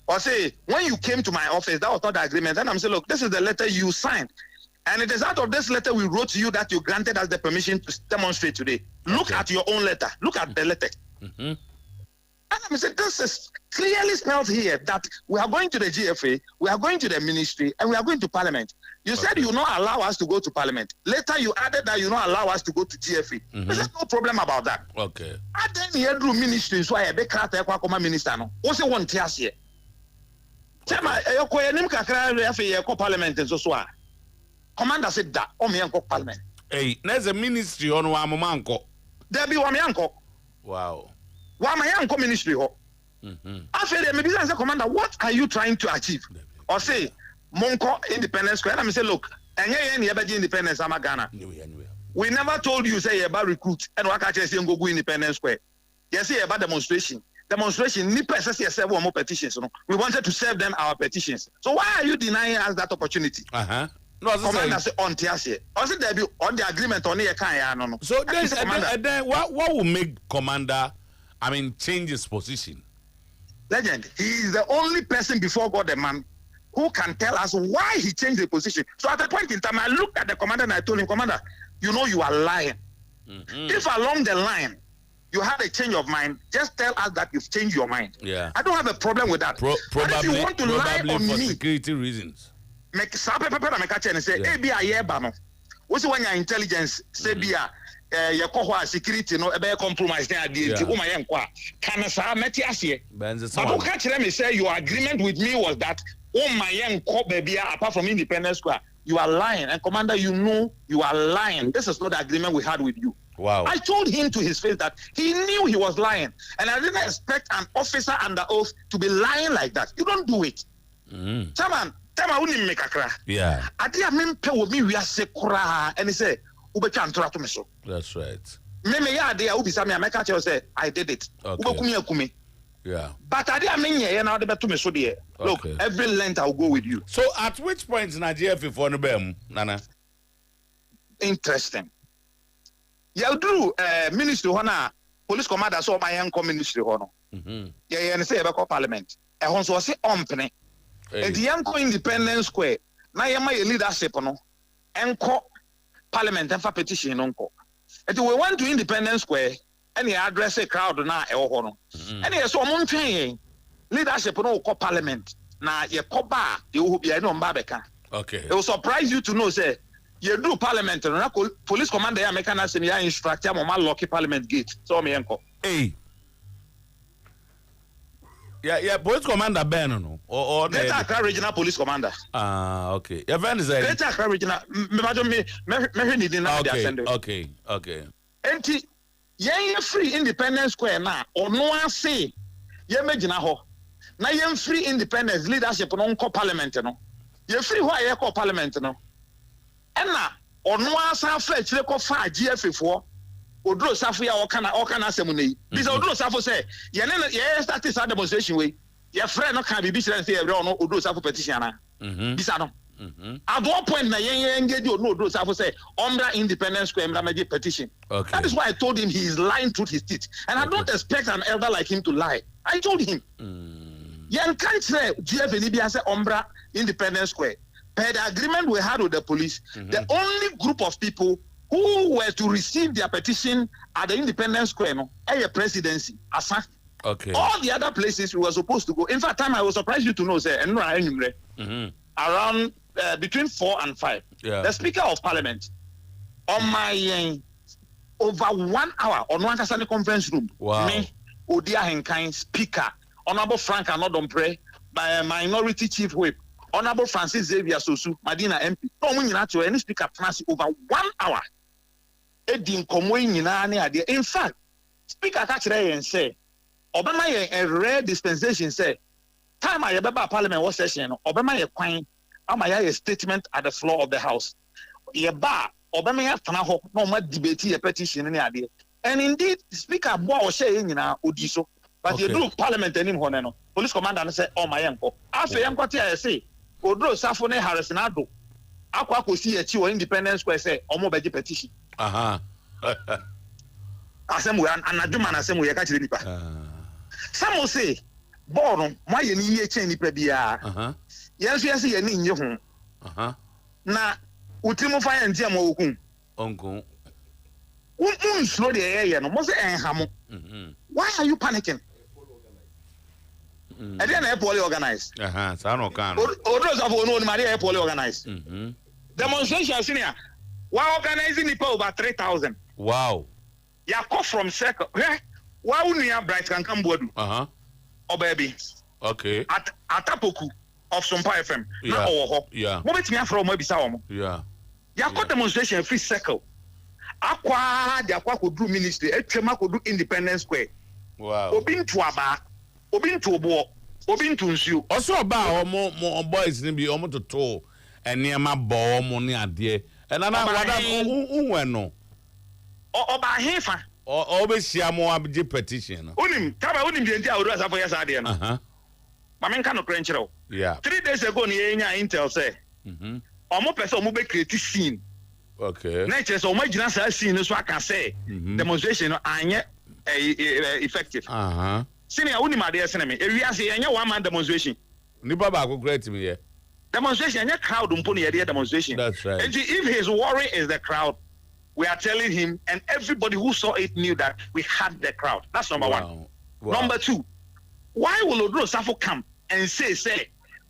Or say, when you came to my office, that was not the agreement. And I'm saying, look, this is the letter you signed. And it is out of this letter we wrote to you that you granted us the permission to demonstrate today. Look at your own letter. Look at the letter. And I'm saying, this is clearly spelled here that we are going to the GFA, we are going to the ministry, and we are going to Parliament. You said you will not allow us to go to Parliament. Later, you added that you will not allow us to go to GFA. There's no problem about that. Okay. I then hear through ministry, so I be cracked a minister. No, what's the one tears here? Chama, you call him Kakra, Parliament, and so. Commander said that, me and Parliament. Hey, there's a ministry on Wamamanko. There be Wamianko. Wow. Wamayanko ministry ho. I said, maybe as a commander, what are you trying to achieve? Or say, Monko Independence Square. And I say, look, and yeah, independence, I'm a Ghana. We never told you, say, about recruit and what I say, go Independence Square. Yes, say about demonstration. Demonstration, ni person say serve more petitions. We wanted to serve them our petitions. So why are you denying us that opportunity? No, commander say on Tiasie. Or say there be on the agreement on the kind no. So then what will make commander, change his position? Legend, he is the only person before God, the man, who can tell us why he changed the position. So at a point in time, I looked at the commander and I told him, Commander, you know you are lying. If along the line you had a change of mind, just tell us that you've changed your mind. Yeah. I don't have a problem with that. Probably, but if you want to lie on for me, security reasons. Make and say, hey, be a year bano. What's when your intelligence say be your cohort security no a compromise there can but catch them say your agreement with me was that baby apart from Independence Square you are lying, and commander, you know you are lying. This is not the agreement we had with you. Wow. I told him to his face that he knew he was lying, and I didn't expect an officer under oath to be lying like that. You don't do it. Chairman, wouldn't make a cry. Yeah. I didn't pay with me, we are sick, and he said, That's right. Maybe I did it. Okay. Yeah. But I didn't mean yeah, now the to me so dear. Look, every length I'll go with you. So at which point Nigeria before no bem, Nana? Interesting. You do ministry hona police commander so my young ministry hono. Yeah, and say about parliament. E hon so say ompene. E the young Independence Square. Na yema leadership no. Enko parliament and for petition nko. And we went to Independence Square and he address a crowd na e ho no. And he so mon twen leadership no ko parliament na ye ko ba ye ho bia no mba beka. Okay. It will surprise you to know say you do parliament no police commander ya meka na say ya instruct ya mama lock parliament gate. So me enko. Hey. Yeah, police commander Ben no or Greater Accra Regional Police Commander. Okay. Your friend is a Greater Accra Regional me need na dey send. Okay. Enti ye free Independence Square na ono ase ye magina ho. Na ye free independence leadership no nko parliament no. Ye free ho ye ko parliament no. Ena ono asa fa chire ko fa GF fo. Odro Safo ya okana asem nei. Bisa Odro Safo say ye start this demonstration way. Your friend no can be chire say every ono Odro Safo petition na. Bisa no. At one point na ye engage Odro Safo say Umbra Independence Square Mramaji petition. Okay. That is why I told him he is lying through his teeth. And I don't expect an elder like him to lie. I told him. Yan can't say GF Libya say Umbra Independence Square. Per the agreement we had with the police, the only group of people who were to receive their petition at the Independence Square, no, a presidency, asa. Okay. All the other places we were supposed to go. In fact, time I will surprise you to know, say, around between 4 and 5. Yeah. The Speaker of Parliament, on my over 1 hour on one Kasane conference room. Wow. Me, Odia Henkain, Speaker, Honorable Frank Anodompre, by Minority Chief Whip, Honorable Francis Xavier Sosu, Madina MP. No one to any speaker France over 1 hour. In fact, Speaker catch and say, Obama a rare dispensation say, time I remember Parliament was session, Obama a quine, a statement at the floor of the House. Ye bar, Obama Tanaho, no more debate a petition in the idea. And indeed, Speaker Boa saying in our Udiso, but you do Parliament and him honeno. Police commander say, oh my uncle. After Yankoti, I say, Odro Safone Harrisonado. Aqua see a chill Independence Square say, or more petition. Assembly and Aduman Assembly, I catch the nipa. Some will say, Born, why you need a chain pebia? Yes, yes, you need your home. Na Utimo Fire and Jamo Uncle. Slow the air, no more hamo. Why are you panicking? I didn't have poorly organized. So I don't can. Others of unknown Maria poorly organized. Demonstration senior. Why organizing the over 3,000? Wow. Ya call from circle. Why wouldn't you have bright can come board? Oh baby. Okay. At Atapoku of Sometymer FM. Yeah. Yeah. What me from maybe Sawamo? Yeah. Ya call demonstration free circle. Aqua, the aqua could do ministry, a trema could do Independence Square. Wow. Obin to Aba, Obin to Bo, Obin to Nsu. Also about more boys in be almost to toll and near my ball money idea. And I'm what no. Oba Hefa. Or always see a more abject petition. Unim, Taba Unim, the Auras of Yasadian. Maman cannot crunch. Yeah. 3 days ago, Nia Intel say, Omo person will be creative scene. Okay. Nature so much as scene, so I can say demonstration are effective. Senior Unima, dear Sename, if you are saying one man demonstration. Nibaba go great to me here. Demonstration, and crowd on pony idea demonstration. That's right. And if his worry is the crowd, we are telling him, and everybody who saw it knew that we had the crowd. That's number one. Wow. Number two, why will Odro Safo come and say,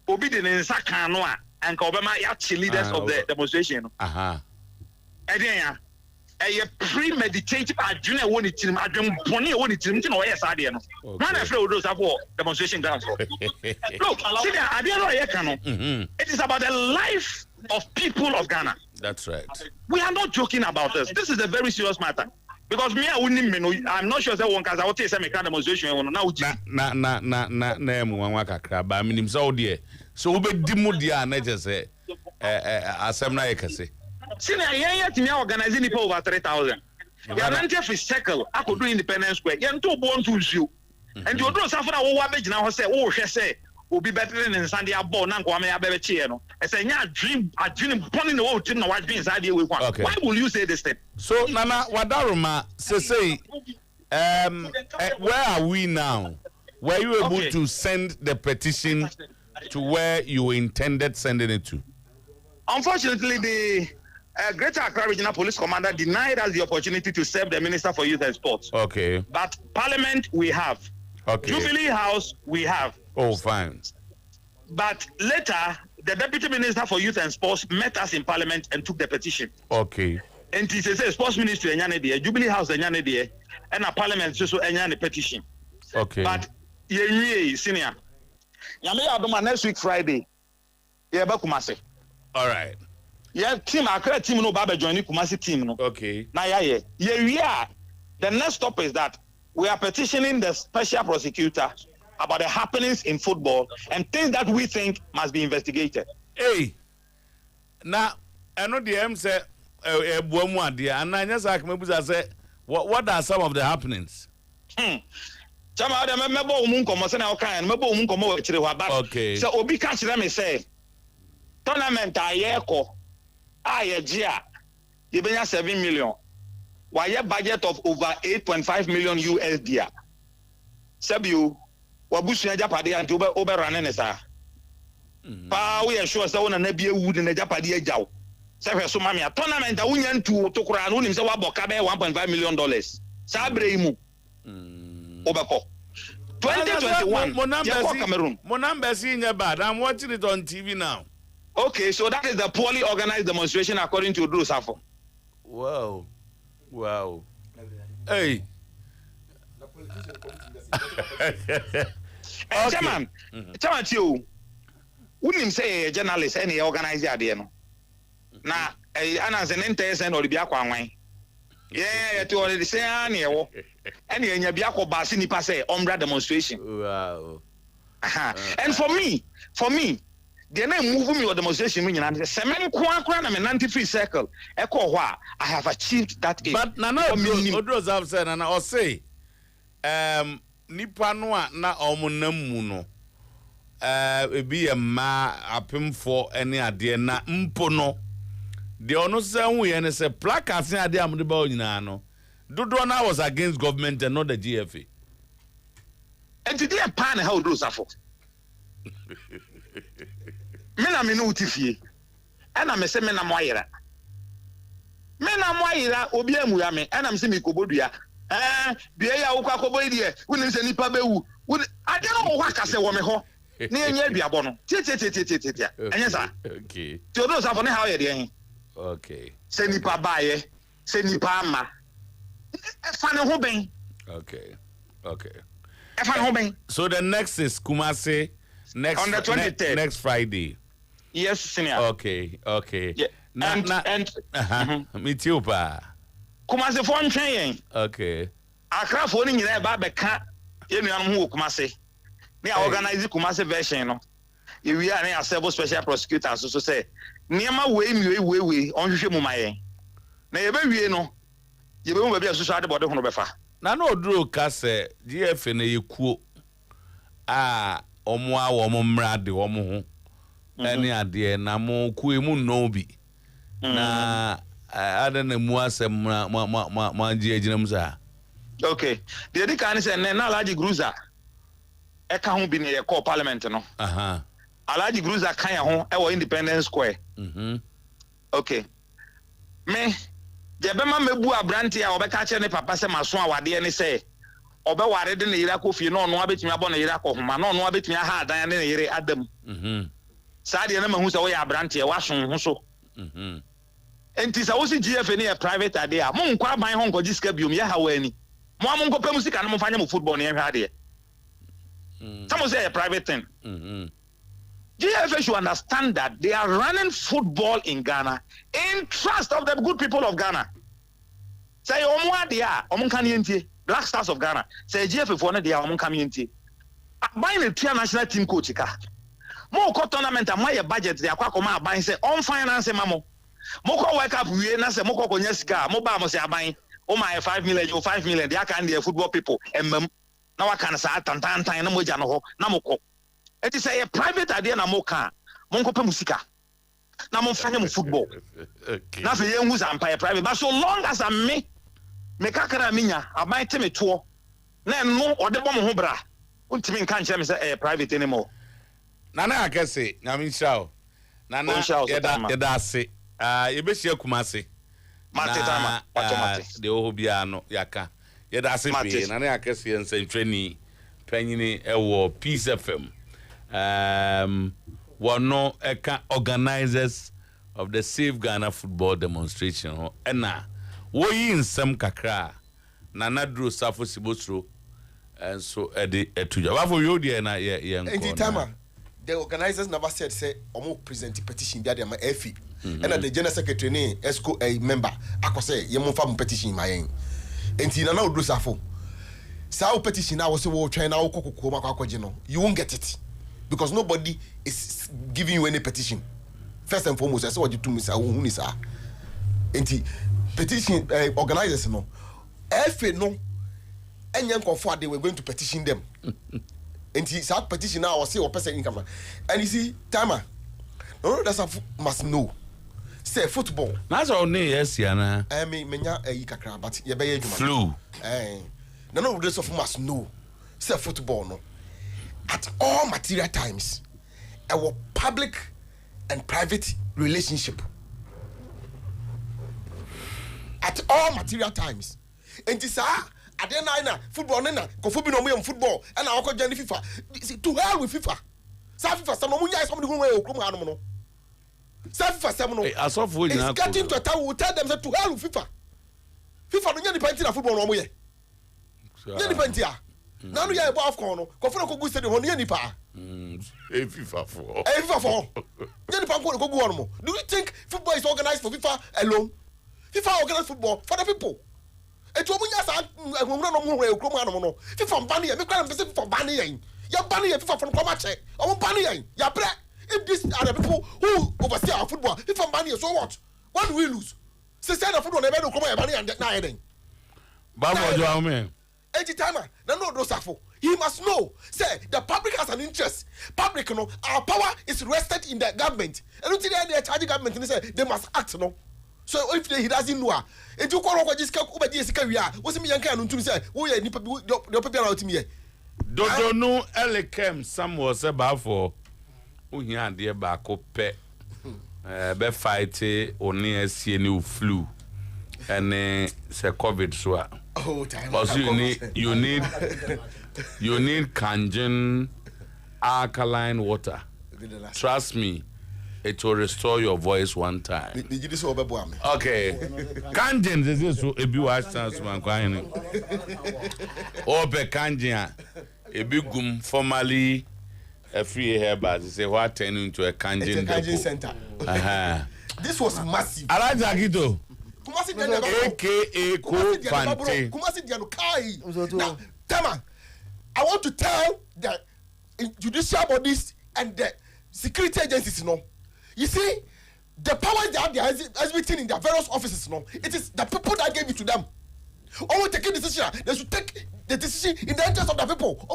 Obidin and Sakanoa and Obama are leaders of the demonstration? And then, a premeditated adrenaline won it to Adrian Pony won it to yes, I didn't. None of those are demonstration grounds. Look, see that I didn't know. It is about the life of people of Ghana. That's right. We are not joking about this. This is a very serious matter. Because me, I'm not sure that one because I will tell you some demonstration. So we demodia nature say assembly ekase. Senior, to me organizing people over 3,000. You are not for circle. I could do Independence Square. You are too born to you. And you don't suffer a war now. Say, oh, she say, will be better than Sandy Abo, Nankwame Abechino. I say, yeah, dream, pulling the whole thing. What means idea we want. Why will you say this thing? So, Nana, Wadaruma, say, where are we now? Were you able to send the petition to where you intended sending it to? Unfortunately, the Greater Accra Regional Police Commander denied us the opportunity to serve the Minister for Youth and Sports. Okay. But Parliament, we have. Okay. Jubilee House, we have. Oh, fine. But later, the Deputy Minister for Youth and Sports met us in Parliament and took the petition. Okay. And he says, Sports Ministry, Jubilee House, and a Parliament, so the petition. Okay. But, senior, next week, Friday, Kumasi. All right. Yeah, team, Accra team, no Baba joining Kumasi team. No. Okay. Now, yeah. The next stop is that we are petitioning the special prosecutor about the happenings in football and things that we think must be investigated. Hey, now I know the M say and I just like maybe say what are some of the happenings? Okay. So Obi catch them and say tournament you been 7 million. Why a budget of over 8.5 million USD? Sabu, Wabusia Japadi and over running, sir. We are sure someone and Nebia wood in the Japadi Jow. Several Sumamia tournament, a union to Crown himself Bokabe $1.5 million. Sabremu Obako 2021 Cameroon. Monamba seeing your bad. I'm watching it on TV now. Okay, so that is the poorly organized demonstration according to Drew Safo. Wow. Hey. Chairman, you wouldn't say a journalist any organized idea. Now, as an interest or the Biakwa. Yeah, to already say, and your Biako Basini Passe, Ombra demonstration. Wow. And for me, the name moving your demonstration meaning and the cement quackran and an anti-free circle. Echo I have achieved that age. But Nana Odros have said, and I'll say, Nipanwa na omunamuno. Be a ma apim for any idea na mpono. The honor say we and say placards in idea am the ball no. Dodo na was against government and not the GFA. And today a pan how those are for. Mena me no utifie ana me se mena moyera obi amua me ana me se me kobodua bia ya wo kwakobo die woni se nipa bewu ade no wo aka se wo me ho na enya aduabo no tie enya sa okay ti odo sa for ne how ye de okay se nipa baaye se nipa ama fa ne ho ben okay e fa ne ho ben. So the next is Kumasi next on the 23rd next Friday. Yes, senior. Okay. Yeah. And me too, pa. Kumasi for ntwen. Okay. Accra for ni nyina ba beka ye nuanom ho Kumasi. Me organize Kumasi version no. We are a special prosecutor so say niema we onhwehwe mu mayen. Na ye be wie no ye be mu ba bia social de body hono befa. Na no oduro ka se GF na yekuo omo a wo mo mra de wo mo ho. Ene ade na mo ku emu no bi. Na ada na mu asem ma ji aginam sa. Okay. The kan say na Alhaji Gruza e ka ho bi ne ye call parliament no. Aha. Alhaji Gruza kan ya ho e wo Independence Square. Okay. Me je be ma mebu abrante a obeka che ne papa se maso awade ne se obe ware de ne yira ko fie no no abetumi abo ne yira ko homa no no abetumi aha adan ne yire adam. Sa de na mahu se wo ya abrante wa so ho so. Enti sa wo si GF ne private ade a mo nkwa ban ho nkoji sika biom ya hawani. Mo am nko pem sika no mo fanya mo football ne hwa ade. Some say a private thing. GFA should understand that they are running football in Ghana in trust of the good people of Ghana. Say, Black Stars of Ghana. Say, GFA for they are community. Buying a tier national team coach. More tournament and my budget, they are quite buying, say, on finance, mamo. Moko wake up, we na say, Moko Konyeska, Mobama say, buying, oh my 5 million, you 5 million, they are kind of football people. And now I can say, Tantan, Namojano, Namoko. It is a private idea na moka. Monko pe musika. Na mon fanya mu football. Okay. Na fe yen who's empire private. But so long as I'm me kakara minya, abai teme to. Na no ode bom ho bra. Untimi nka nche me say private anymore. Nana akese, nyame nshao. Nana yeda ase. Yebe hia Kumasi. Mate tama, de ohobia no yaka. Yeda ase pe. Nana akese yen sentreni panyini ewo Peace FM. One eka organizers of the Save Ghana football demonstration ena wo yi nsem kakra na nadro safo sibotro and so etuja wa for you there na ye nko na the organizers never said say omo present petition dia ma efi and the general secretary ni esco a member akose ye mo fa petition ma yen enti na odro safo sa petition na wo se wo twen na wo kokoko makwaje no you won't get it. Because nobody is giving you any petition. First and foremost, I saw what you told me, sir. And petition organizers, no. If no, any young comfort, they were going to petition them. And he said, petition now, or say, or person income. And you see, Timer, no, that's a must know. Say football. That's all name, yes, Yana. I mean, menya kakra, but you be flu. No, the rest of must know. Say football, no. At all material times, our public and private relationship. At all material times. And this Adena football nena kofubi no mo football and I ko join FIFA. To hell with FIFA. Sa FIFA some no nya some who wey okrum hanom no. Sa FIFA some no. It's getting to a time we tell them say to hell with FIFA. FIFA no nya depend na football no mo ye. Nya depend ya. Now you are above corner. Kofuna ko guste de ho ne nipa. FIFA for. FIFA for. Ne nipa ko go on mo. Do you think football is organized for FIFA alone? FIFA organized football for the people. Etu omunya sa ehunra no mo hwe okrom anom no. FIFA ban ye, me kwa am say FIFA ban ye. Ya ban ye FIFA for come check. Omo ban ye. Ya bre. If these are the people who oversee our football, FIFA ban ye, so what? What do we lose? Say the football na be okrom ya ban ye and na ye den. Ba mo jo am. Timer, no safo. He must know. Say the public has an interest. Public, our power is rested in the government. And until they charge government, and say they must act, no. So if he doesn't know, and you call just over this career, what's me young can to say, oh yeah, the people out to me. Don't know Elekem some was about for Unya dear Bako pe be fight only a CNU flu and say COVID so. Oh, time. Because you need Kangen alkaline water. Trust me, it will restore your voice one time. Okay. Kangen is this a be watch chance man crying. Ope Kangen a big gum formerly a free hair but say what turn into a Kangen center. Uh-huh. This was massive. I like Zakito. Kumasi AKA Ko-Fante. Kumasi Diano Kai. Now, Tama, I want to tell the judicial bodies and the security agencies, you see, the powers they have, they are exhibiting in their various offices, it is the people that gave it to them. Always taking decision, they should take the decision in the interest of the people.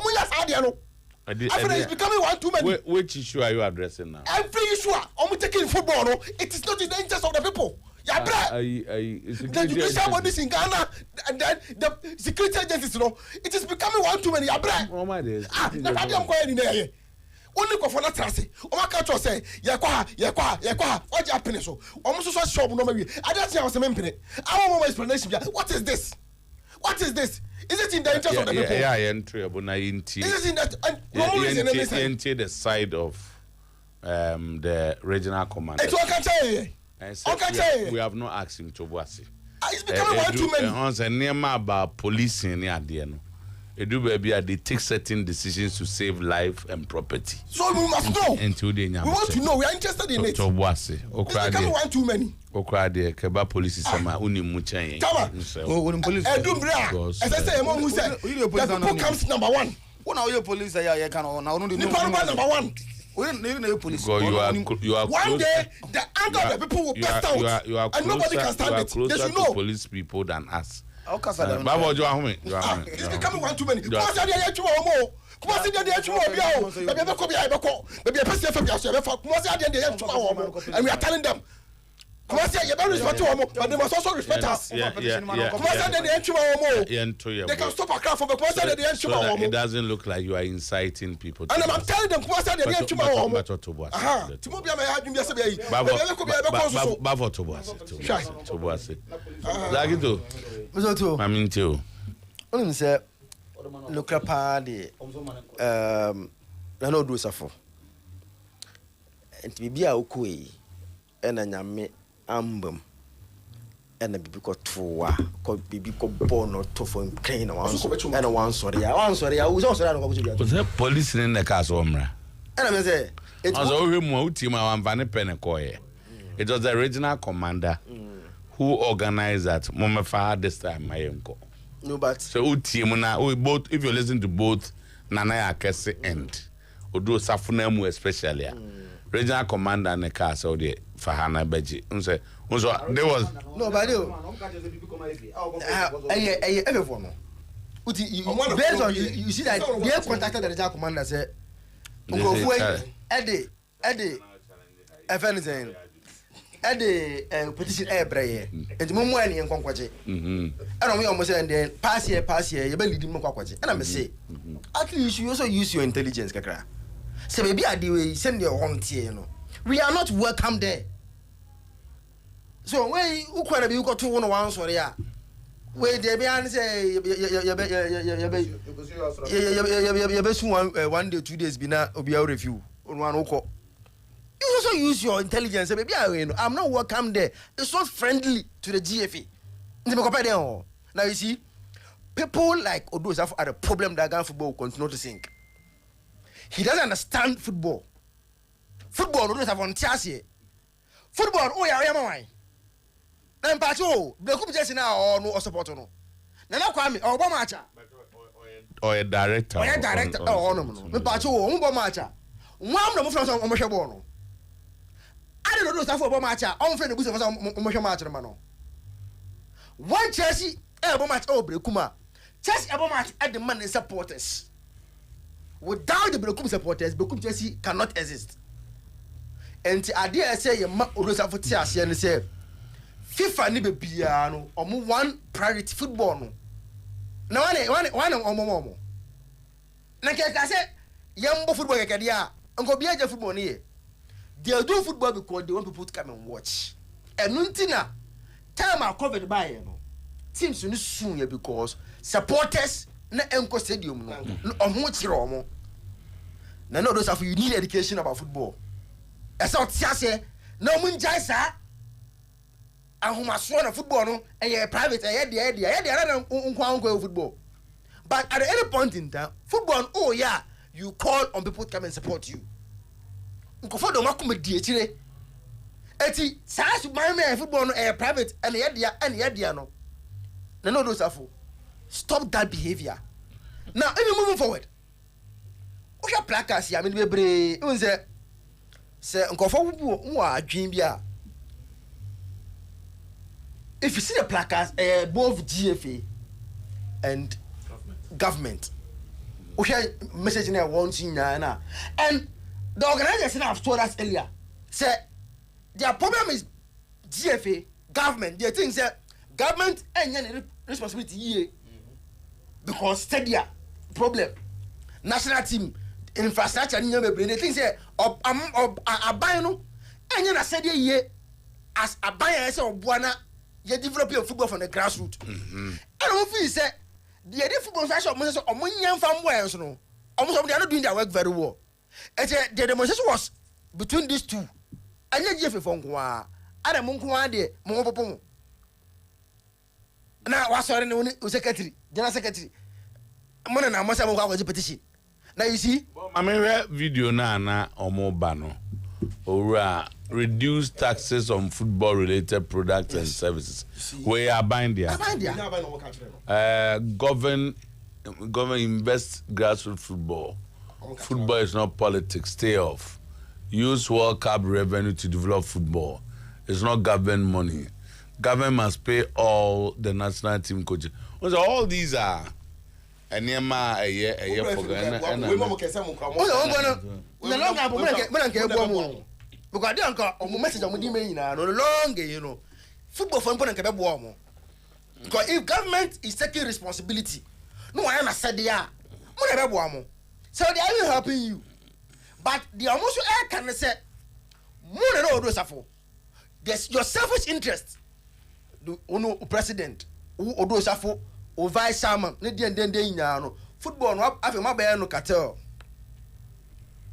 I think it's becoming one too many. Which issue are you addressing now? Every issue, almost taking football, it is not in the interest of the people. The judicial bodies in Ghana and then the security agencies, it is becoming one too many. That's why I'm going in there. Only go for that trust. Catch say, what's happening? So, almost so shop no maybe. I don't see how some implement. I want more explanation. What is this? What is this? Is it in the interest of the people? Yeah, entry, but I Is it in that? Enter the side of the regional commander. It's what I can say. We have not asked him to Boasi. It's becoming one too many. On the name about policing near the end. They take certain decisions to save life and property. So we must know. We want to know. We are interested in it. To Boasi. It's becoming one too many. Okrade Keba police is sama uni muchen. Come on. Police. As I say, Mom who said the people comes number one. When are you police? I can now. The number one. We don't know police. You are one day the anger of the people will burst out, and nobody can stand it. They should know. Police people than us. It's becoming one too many. And we are telling them. But they must also respect us. They can stop a crowd from the it doesn't look like you are inciting people. And I'm telling them, ambum ena bibi ko towa ko bibi ko bono to for clean ena wan sorry ya wo sorry no ko bibi the police in the castle omra ena me say it was o hemu uti ma wan vane pen ko ye it was the regional commander who organized that momefa this time mayenko no but so uti mu na both if you listen to both Nana Akese and Odo Safunemu especially regional commander in the castle there Fahana Beji. There was no, but everyone. Based on you see that they contacted the regional commander said, Eddie, Eddie, petition air and Momo and Conquaji. I don't almost say, pass here, you believe in Moquaji. And I say, at least you also use your intelligence, Kakra. So maybe I do send your own tea, we are not welcome there. So when you could be got 2 1 sorry, yeah. Where they be say one day 2 days be na obi review on one oko. You also use your intelligence. Maybe I'm not welcome there. It's not friendly to the GFA. Now you see, people like Oduosafo are the problem that Ghana football will continue to sink. He doesn't understand football. Football, Oduosafo on Tiasie. Football, oh yeah, why? Then Pacho, the Kup just now or no support no. Nana Kwame or Bomacha. Or a director. Or a director. Oh no. Pacho, Bomacha. One of them on Moshabono. I don't know stuff for Bomacha. On friend of Moshamach Mano. One Chelsea, Elbomatch over Kuma. Chelsea Elbomatch at the money supporters. Without the Bekum supporters, Bekum Chelsea cannot exist. And I dare say, you must always have to say, FIFA ni be piano, or one priority football. No one on Naka say, young football cadia, and go behind the football here. They do football because they want people to come and watch. And Nuntina, time are covered by seems to soon because supporters na Enco Stadium no much wrong. Now, no, those of you need education about football. As I say, no munjaisa. And who must run a football no, and you're private, and you're football. But at any point in time, football, oh yeah, you call on people to come and support you. eti saa Sometymer football no private and yedia no no do safo stop that behavior now even moving forward we have placards here I mean bebre even say nkofo wo adwen bia if you see the placards both GFA and government we have message in one thing na and the organization have told us earlier say their problem is GFA government they think say government ain't any responsibility here because stadia problem national team infrastructure ni nyame they think say aban no ain't na stadia here as aban say obuana you develop your football from the grassroots and we feel say the football infrastructure say omunyan fam boys no almost they are not doing their work very well the demonstration was between these two and you GFA for nwa ada mo nwa de mo popo na wa sorry no secretary general secretary mo na mo say mo kwa petition now you see I mean video na omo ba no ora reduce taxes on football related products and services we are binding government invest grassroots football. Football is not politics. Stay off. Use World Cup revenue to develop football. It's not government money. Government must pay all the national team coaches. So all these are a year for Ghana. Because if government is taking responsibility, no one has said they are. So they are even helping you. But they are also can say more than all those are for. There's your selfish interest. The president who those are for or vice chairman, football no after my bear no cartel.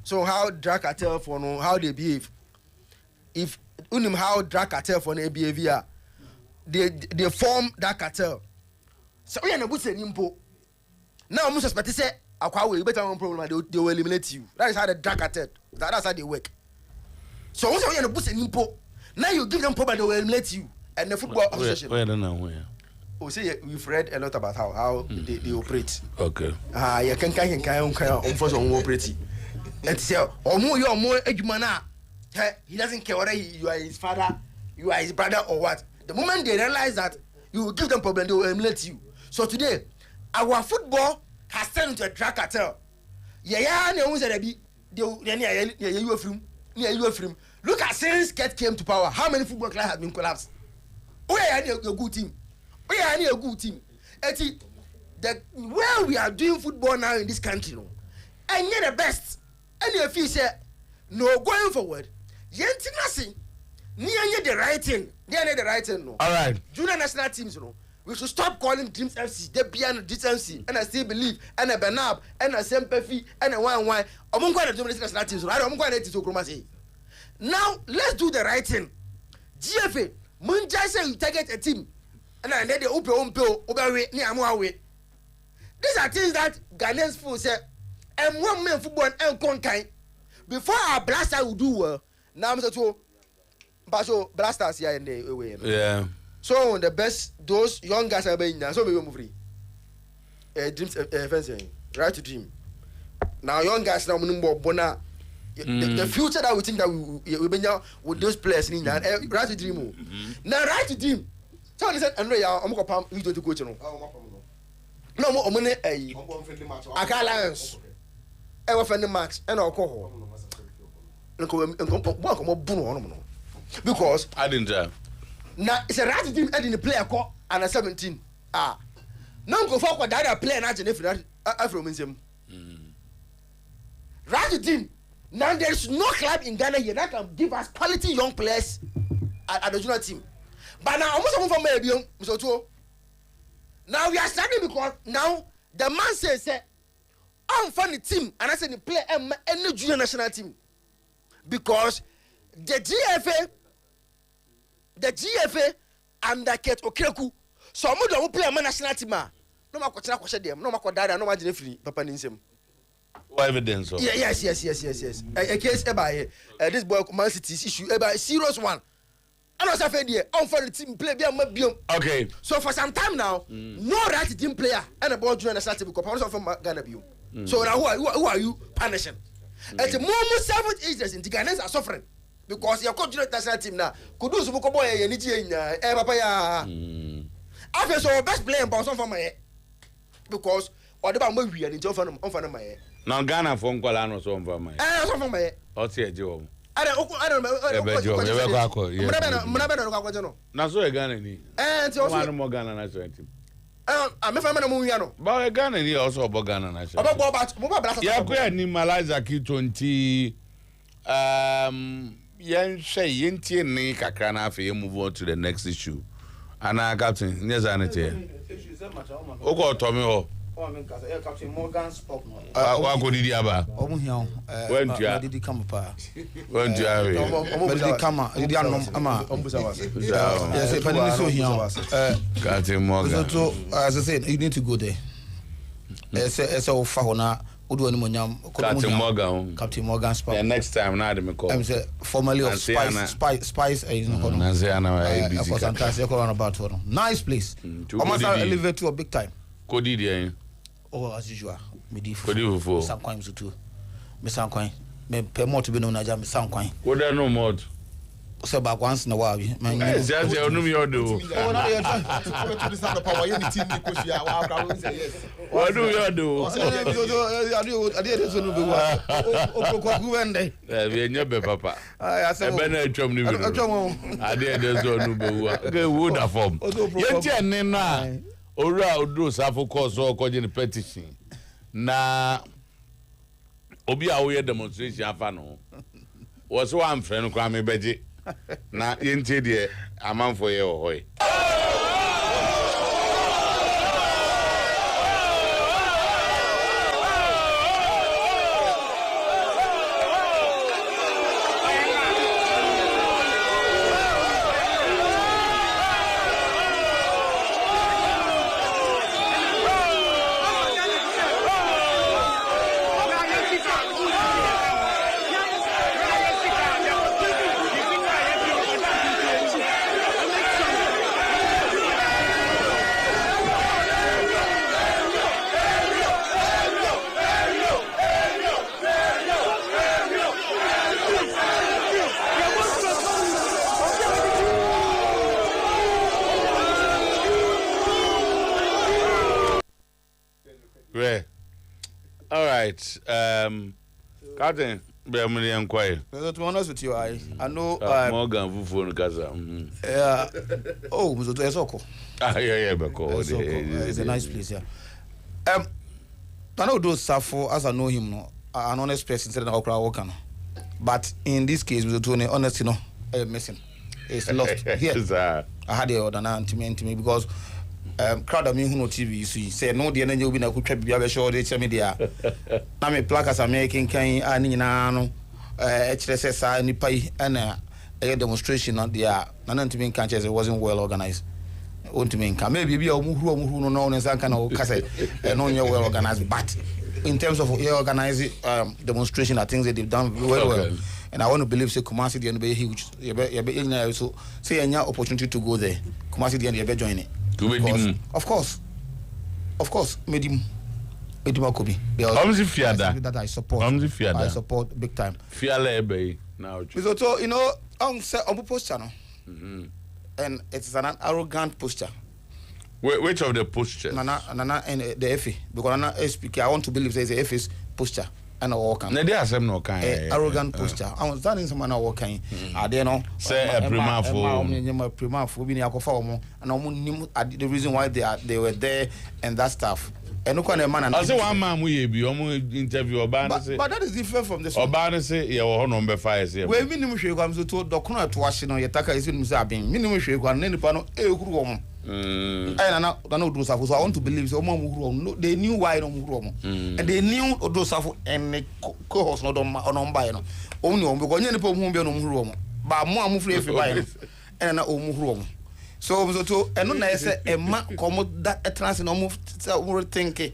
So how drag cartel for no how they behave. If unim how drag cartel for no behavior, they form that cartel. So we are not good nimpo. Now I'm suspect say you better one problem they will eliminate you. That is how the drag cartel. That's how they work. So once you are not good nimpo, now you give them problem they will eliminate you. And the football association. Where don't know where. Oh, say we've read a lot about how they operate. Okay. You can force on operate. And say, more edumana. He doesn't care whether you are his father, you are his brother, or what. The moment they realize that you will give them problem, they will emulate you. So today, our football has turned into a drag cartel. Look at since Ket came to power, how many football clubs have been collapsed? Where are a good team? Where are a good team? The where we are doing football now in this country, no, and you're the best. And if you say no going forward, you're nothing. Near the right thing, near the right thing, no. All right. Junior national teams, no. We should stop calling Dreams FC. They beyond Dreams FC, and I still believe, and a Benab, and a Sempefi, and a one. I'm going to do national teams. I don't want to say. Now let's do the right thing. GFA, Munjai say you target a team, and then they open near. These are things that Ghanaians feel say, and one man football and conquer. Before our blaster will do well, now I'm so blasters here in the way. Yeah. So the best, those young guys are being now. So we move free. Dreams, fencing, right to dream. Now young guys now more bona. The future that we think that we be now with those players in that right to dream. Now right to dream. So they said, Andre, I'm going to pump you to go to no more money. I can't alliance. I will find the max and I'll call because I didn't tell. Now it's a right team and in the player call and a 17. Now go for that player not in from him. Right team. Now there's no club in Ghana here that can give us quality young players at the junior team. But now almost from Mr. Otuo. Now we are starting because now the man says I'm from the team and I said the player any junior national team. Because the GFA and the Ket Okereku, so I'm going to play a national team. No matter what them, no matter that, no matter free, Papa Ninsem. What evidence? Yes. A case by this boy Man City's issue about serious one. I know say there on for the team play be am biom. Okay. So for some time now, no right team player and a ball join the start because from Ghana biom. So now who are you punishing? It's more 7 ages in the Ghanaians are suffering because your coach national team now could do some boy and papa ya. I feel so best player bounce on for my head because whatever we are in job on for my head. Now Ghana phone call and so on for my. On for my head. What's your job? I don't know. Now so Ghana ni. And One more Ghana national team. I'm a family movie. But Ghana ni also about Ghana national. Yeah, we animalize aki 20. Yen say yenti ni kakra na afi move on to the next issue. Ana captain, yes anete. Oko to me ho. Captain Morgan's pop no. Wa go didi aba. Omo hian. When do you Did come pa. When do you Did come. Did anom ama. Yes, but it so hian. Captain Morgan. So as I said, you need to go there. Ese o fa hona odu ani monyam. Captain Morgan. Captain Morgan's pop. The next time na dem call. I'm say formerly of Spice is no kono. For some time they call on about for. Nice place. Almost elevate to a big time. Kodi there. Oh, as usual. Kodi for. Some coins too. Me some coin. Me pay more to be no naja me some coin. What there no more. So back once in a while. Man, yes, yes, you know me all do. Oh, now you're trying to follow to the power. You need to because you are say yes. What do you do? I did this one. We nyebe papa. E be na atwam ni bi. I did this one no be. Okay, wood a form. Yenti ene na owura odo safo course o ko je petition. Na obi a wo ye demonstration afa no. Wo so am frɛ no kwa me beje. Na yenti de amanfo ye wo hoy. All right. Captain, be me inquire. To be honest with you, I know Morgan Fufu no Gaza. Yeah. Oh, Muzo to Esoko. Yeah, because it's a nice place, yeah. I know those Safo as I know him, no, an honest person said that Okra Wokan. But in this case, Muzo to honest, you know, missing. It's lost. Here. I had the order now to me because crowd of me who know TV you see say no the energy will be na ku twa bia be show dey tell me dia na me placards American kan ani na no kire say sa nipa yi na a demonstration on there na ntimi kan chese wasn't well organized ntimi kan maybe bia omuhuru no no nsan kan o kase no well organized but in terms of organizing demonstration I think they've done very well. And I want to believe say Kumasi the end be huge. So say any opportunity to go there. Kumasi the end be join it. Of course, made him Akobi. That I support. I support big time. Now, so you know, on posture, no? And it's an arrogant posture. Which of the postures? Nana and the FA because Nana speaker. I want to believe there is a FA's posture. And walking. No kind. Arrogant posture. I was standing someone walking. I don't know. Say a prima for being a and the reason why they were there and that stuff. And no kind of man. I say one man we be interview Obana. But that is different from this. Obana say your number 5 here. We minimum share comes to Dokuna to Washington. Yataka is in Muzabin. Minimum share one any pano a and I don't do so I want to believe so they knew why no and they knew Odosafu and co-host not on buy no only on because any people won't be on room but more move free buy and na room so and no I say a man come that trans no move thinking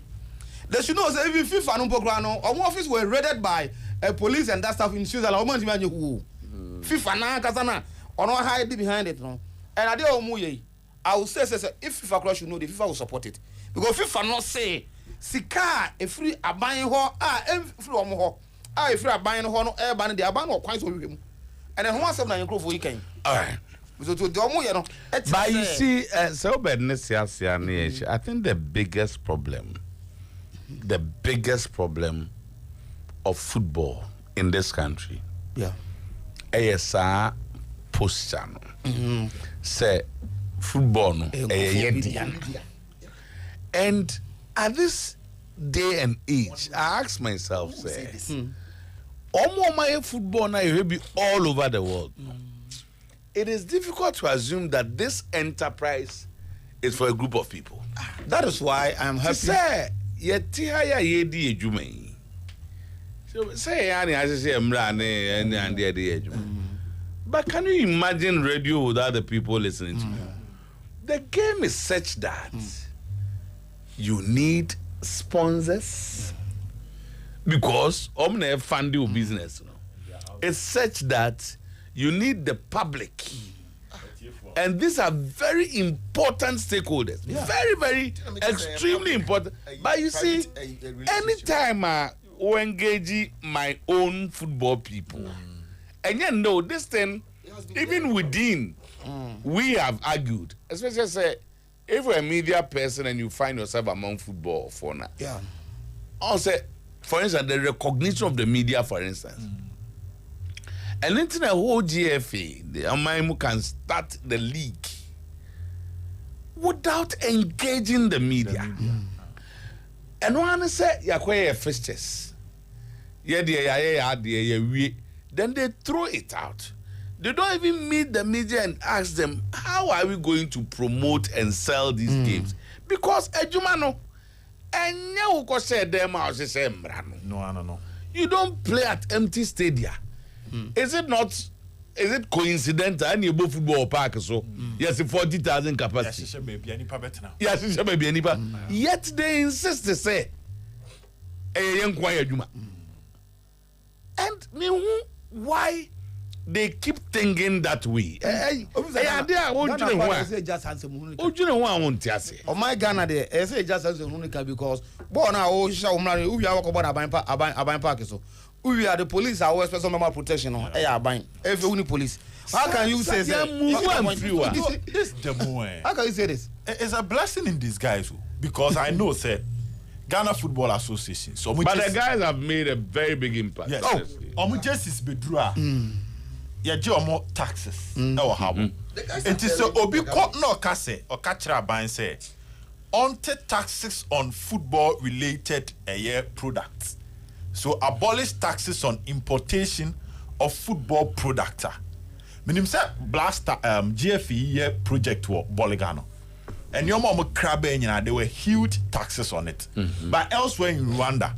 they should know say even FIFA no program no our office were raided by police and that stuff in Switzerland FIFA na kasana ono hide behind it no and ade o mu ye I will say if FIFA crush you know the FIFA will support it because FIFA not say sika e free aban ho free omo ho e free aban ho no e ban de aban no kwan so hwehwem and then who asem na nkrofo yi kan all right so to the omo ye no but you see so bad I think the biggest problem of football in this country ASA posture no say football no and at this day and age I ask myself say my football now will be all over the world. It is difficult to assume that this enterprise is for a group of people. That is why I am happy. Say yetihaya yedi ejuma. So say yani as say mrane and the ejuma. But can you imagine radio without the people listening to you? The game is such that you need sponsors because omne fund your business. It's such that you need the public. And these are very important stakeholders. Very, very, extremely important. But you see, anytime I engage my own football people, and you know, this thing, even within, we have argued, especially say, if you're a media person and you find yourself among football for now, I'll say, for instance, the recognition of the media, for instance. And then the whole GFA, the Amaimu can start the league without engaging the media. And one say, "Yakwe fixtures." Then they throw it out. They don't even meet the media and ask them, "How are we going to promote and sell these games?" Because Ejumano, and you say them no. You don't play at empty stadia. Is it not? Is it coincidental? Any above football park so yes, 40,000 capacity. Yes, it's maybe any. Yet they insist to say, and why they keep thinking that way? Oh my Ghana there, I say just as because born now, we are about park so. We are the police, our special member protection. Every only police. How can you say that? How can you say this? It's a blessing in disguise because I know, say, Ghana Football Association. So but the guys have made a very big impact. Yes. Justice Bedrua. Yeah, more taxes. No habo. It is so obi no kase or kachra ban say on taxes on football related products. So abolish taxes on importation of football products. Minim say blaster GFE project wo Boligano. And your mom crab there were huge taxes on it. But elsewhere in Rwanda,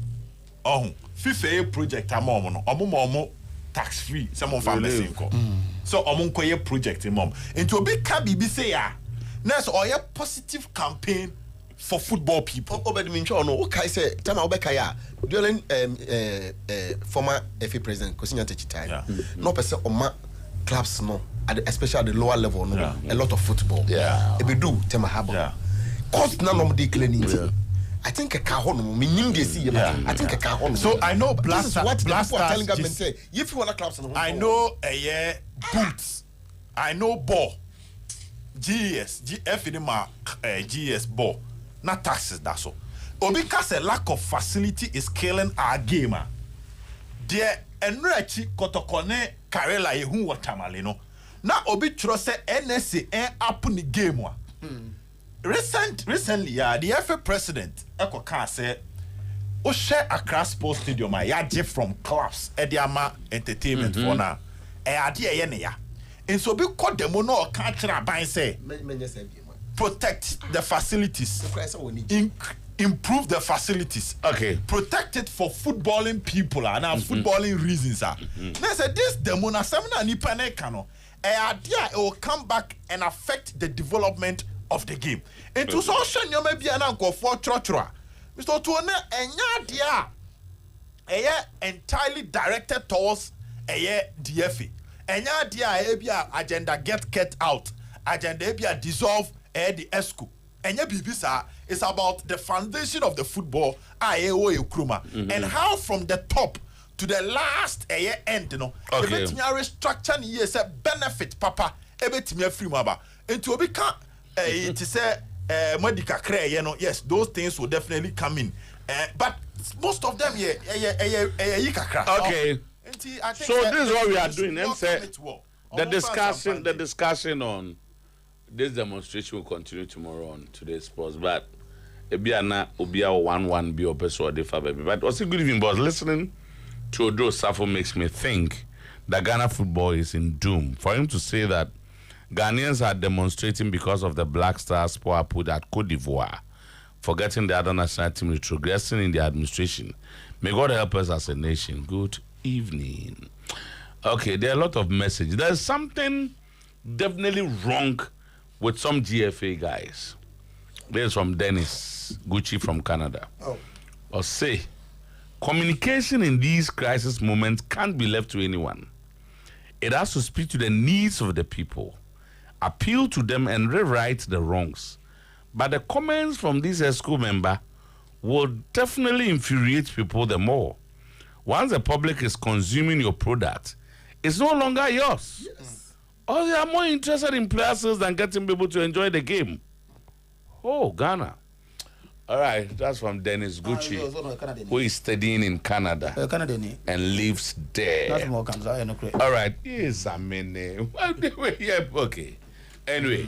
FIFA project omo tax free some of family so omo project mom. Into a big cabi say ya. Next or a positive campaign for football people. Okay, say time obekaya during former FA president Kosinya Techitai. No person on clubs no, especially at the lower level no, a lot of football. If we do tema habo. Cost none of the cleaning. I think a cajon meaning they see. I think a cajon. So I know blaster. What people are telling government say. If you want a clubs, I know a boots. I know ball. GS GF in my GS ball. Not taxes, that's all. Because a lack of facility is killing our gamer. Dear Enrechi Kotokone Karela Yehu Watamalino. Now Obi Trose NSA up in the game. Recently, the FA president Eko Khan said, "O share Accra Sports Stadium, yaje from clubs, Ediama Entertainment for now. And so be called the mono can't say protect the facilities, improve the facilities. Okay, protect it for footballing people and footballing reasons. They said this demona semina ni panekano. Idea it will come back and affect the development of the game. And to so show you maybe an uncle for Trotra. Mr. Tuone and entirely directed towards DFA. enya dia ebia agenda get out agenda ebia dissolve the esco enya bibisa is about the foundation of the football Kruma and how from the top to the last end no ebetimi restructure ni yes benefit papa ebetimi free maba into obi ka it say medical care yes those things will definitely come in but most of them okay so this is what we are doing and say the discussion on this demonstration will continue tomorrow on today's post but Ebiana Obia 1-1 be or de baby. But also good evening, boss. Listening to Odo Safo makes me think that Ghana football is in doom. For him to say that Ghanaians are demonstrating because of the Black Stars power put at Cote d'Ivoire, forgetting the other national team retrogressing in the administration. May God help us as a nation. Good evening. Okay, there are a lot of messages. There's something definitely wrong with some GFA guys. There's from Dennis Gucci from Canada. Or say, communication in these crisis moments can't be left to anyone. It has to speak to the needs of the people, appeal to them and rewrite the wrongs. But the comments from this ESCO member will definitely infuriate people the more. Once the public is consuming your product, it's no longer yours. Yes. Or they are more interested in players than getting people to enjoy the game. Oh, Ghana. All right, that's from Dennis Gucci, who is studying in Canada and lives there. All right, yes, I mean, okay. Anyway,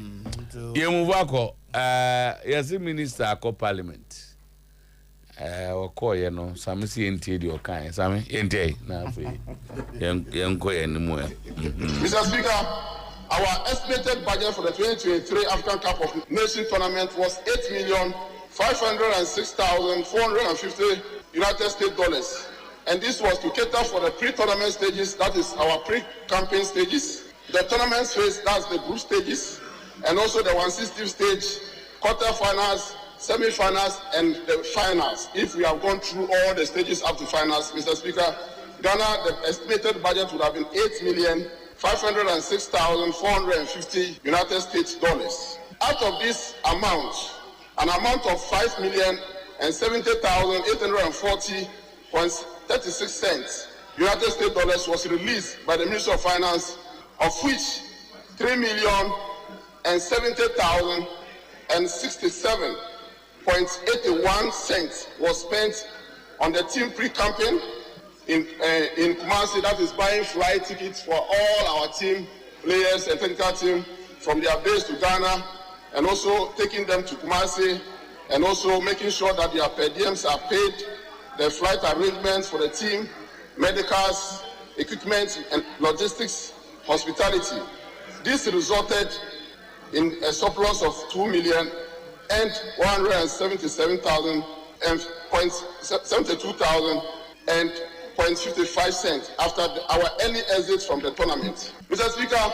you move on. Yes, the minister of parliament. You know, some see NT your kind, some NT. Mr. Speaker, our estimated budget for the 2023 African Cup of Nations tournament was $8,506,450 United States dollars, and this was to cater for the pre-tournament stages, that is our pre-campaign stages, the tournament phase, that's the group stages, and also the 1/16 stage, quarter-finals, semi-finals, and the finals. If we have gone through all the stages up to finals, Mr. Speaker, Ghana, the estimated budget would have been $8,506,450 United States dollars. Out of this amount, an amount of $5,070,840.36 United States dollars was released by the Ministry of Finance, of which $3,070,067.81 was spent on the team pre-campaign in Kumasi, that is buying flight tickets for all our team players and technical team from their base to Ghana, and also taking them to Kumasi, and also making sure that their per diems are paid, the flight arrangements for the team, medicals, equipment, and logistics, hospitality. This resulted in a surplus of $2,172,000.55 after our early exit from the tournament. Mr. Speaker,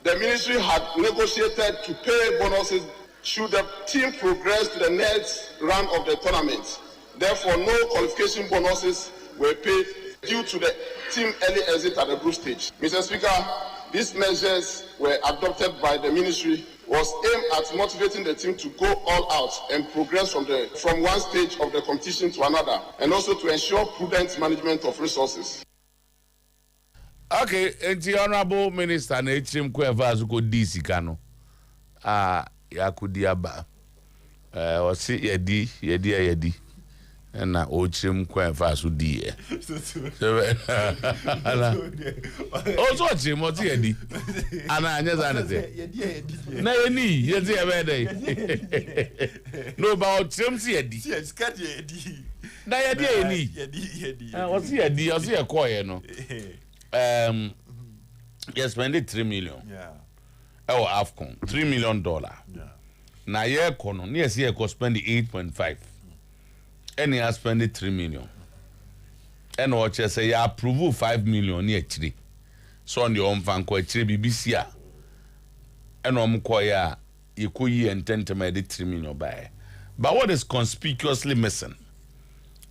the ministry had negotiated to pay bonuses should the team progress to the next round of the tournament. Therefore, no qualification bonuses were paid due to the team early exit at the group stage. Mr. Speaker, these measures were adopted by the ministry was aimed at motivating the team to go all out and progress from one stage of the competition to another, and also to ensure prudent management of resources. Okay, and the Honorable Minister Nechim Kwevas go DC Kano. Yakudiaba. Or see Yedi. And now Ochim Kwevas would be. Also, Jim, what's Yedi? And I just understand. No, any, yes, no, about Jim Yedi. Yes, cat Yedi. Na Yedi. What's Yedi? I'll see a choir, no. You spend $3 million. Yeah. Oh, AFCON, $3 million. Yeah. Now, yeah, yes, yeah, could spend 8.5. And he has spent $3 million. And what you say, you approve $5 million near 3. So on your own fan, quite 3 BBC. And Quaya, you could intend to make $3 million by. But what is conspicuously missing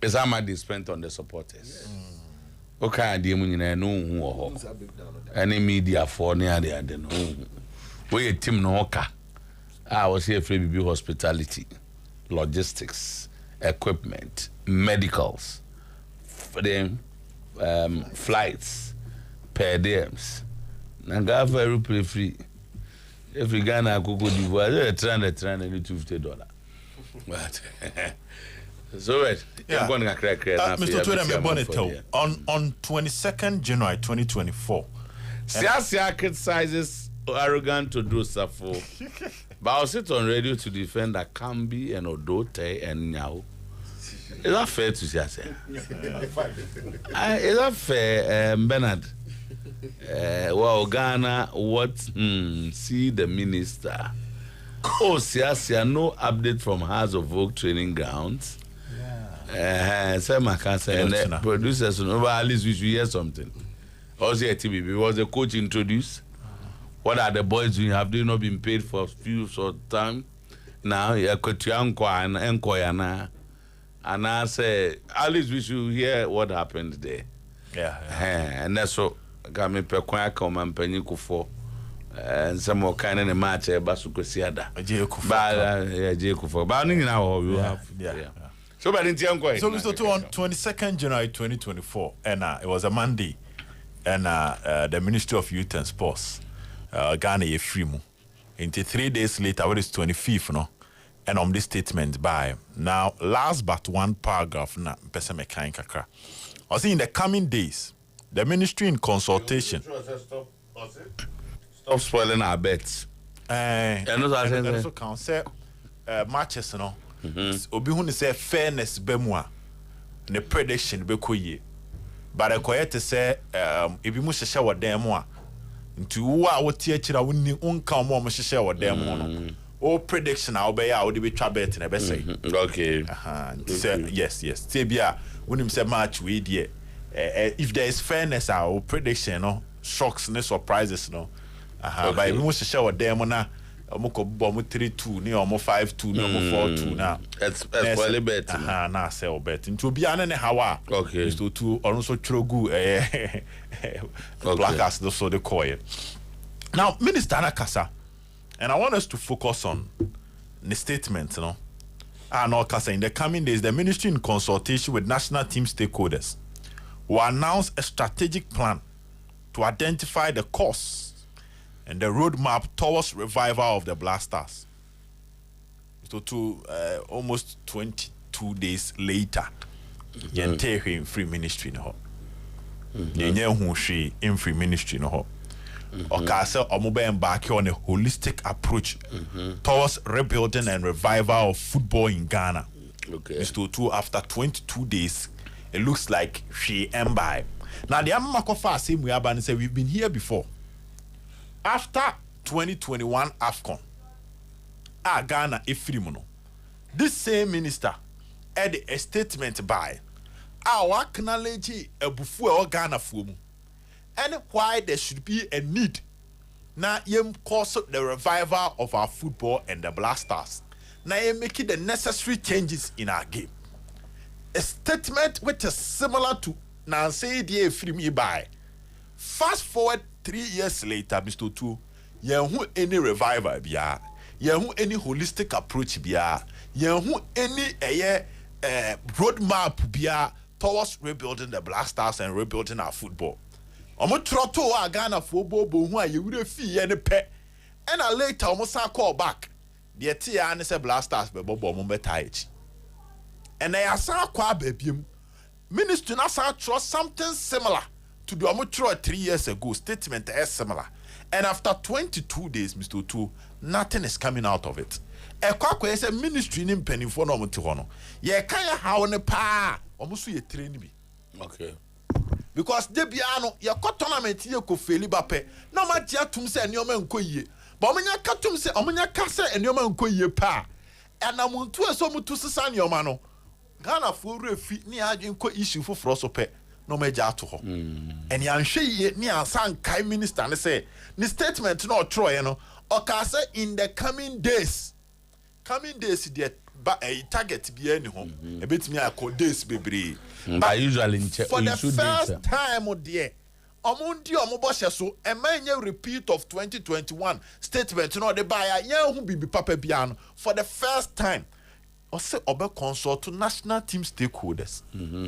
is how much they spent on the supporters. Okay, dear Munina, no, any media for near the other. No, we Tim Noka. I was here for BB hospitality, logistics, equipment, medicals, for them, flights, per diems. Nanga very free. If we Ghana could go to $250. But so right. Yeah. Mr. Twitter, on 22nd January 2024. Siasia criticizes arrogant to do stuff for. But I'll sit on radio to defend Akambi and Odote and Nyao. Is that fair to Siasia? Is that fair, Bernard? Well, Ghana, what? See the minister. Oh, Siasia, no update from House of Oak training grounds. Some can say, and producers, at least we should hear something. Also, TBB was the coach introduced. What are the boys doing? Have they not been paid for a few short time? Now, you could and I say, at least we should hear what happened there. Yeah. And that's what got me per come and penny for. And some more kind of match, Basuko Siada. But now we have. So, but in Tianquay. So, Mr. On 22nd January 2024, and it was a Monday, and the Ministry of Youth and Sports, Ghana Efrimu, into 3 days later, what is 25th, no? And this statement by now, last but one paragraph, na pesa mekain kakra. I think in the coming days, the ministry in consultation. Stop spoiling our bets. And also can say matches, no. Obi hu say fairness bemwa ne prediction be koye but ekoye say ebi mu hyehyɛ wɔ dan mu a nti wo a wote akira wonni unka mo hyehyɛ wɔ dan mu no o prediction a obey a wo de betwa bet na be say okay say yes say bia wonim say match we die if there is fairness our prediction no shocks ne surprises no but ebi mu hyehyɛ wɔ dan mu na Omoko bomu 3-2 ni omo 5-2 ni omo 4-2 na it's probably bet na sell bet into bia na ne hawa okay is to also trogu placards so the coin now Minister Nakasa and I want us to focus on the statement no no Kasa in the coming days the ministry in consultation with national team stakeholders will announce a strategic plan to identify the course and the roadmap towards revival of the Blasters. So to almost 22 days later, yente in free ministry no. Yenye hu hwe in free ministry no. Okase omobe embark on a holistic approach towards rebuilding and revival of football in Ghana. Okay. So after 22 days, it looks like she embark. Now the amakofa same we have say we've been here before. After 2021 AFCON, Ghana Efrimuno, this same minister had a statement by our acknowledge a bufu or Ghana fumu, and why there should be a need now yem cause the revival of our football and the Blasters. Now yem making the necessary changes in our game. A statement which is similar to Nancy D. Efrimi by. Fast forward 3 years later, Mr. Otuo, yehu any revival biya, yehu any holistic approach biya, yehu any roadmap biya towards rebuilding the Blasters and rebuilding our football. Omo troto wa Ghana football bo hu a yewure fi ye ne pe. And later omo sa call back. The tia ne say Blasters be bobo omo beta echi. And they asa kwa babiem. Ministry na sa trust something similar to the Omotro 3 years ago statement is similar. And after 22 days, Mr. Otuo, nothing is coming out of it. Ekwa say ministry ni mpanimfo na omoto no. Ye kan ya hawo ne pa, omoso ye train bi. Okay. Because de bia no ye ko tournament ye ko feli bape. Na ma tia tum se enioma nko yie. Ba omonya ka tum se omonya ka se enioma nko yie pa. Anamuntu eso mutu sesa enioma no. Ghana fo refi ni adwen ko issue foforo so pe. No meja ato ho. And yan hwe ni ansan kai minister ne say ni statement no troye no oka say in the coming days coming days there but a target be any home a bit me I days bebre but usually for the first time dear omundi omoboshe so e manye repeat of 2021 statement no the buyer yan who be papa biano for the first time or say obe consult to national team stakeholders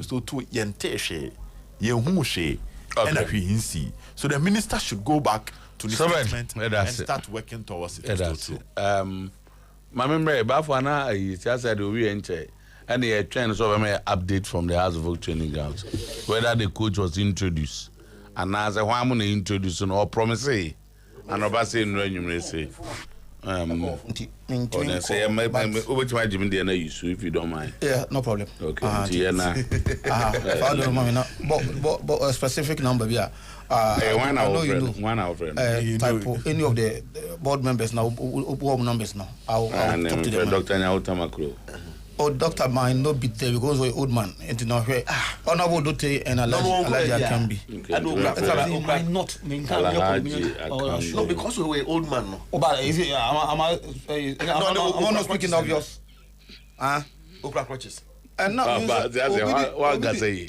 so to yente she yen hu she and ahwinsi so the minister should go back to the statement and start working towards it. My memory about for now is just said we enche and the trend so me update from the House of Folk training grounds whether the coach was introduced and as a one introduce or promise and about saying no you say say which might Jimmy the issue if you don't mind. Yeah, no problem. Okay. But a specific number, yeah. One hour friend. Type any of the board members now, numbers now. I'll talk to them. Dr. Nyautamakro. Oh, doctor might not be there because we're old man. It's not here. Honorable Dote and Elijah can be. Might not. No, because we were old man. Oh, but is it? I'm not speaking of yours. Okra crutches. And now, what can say?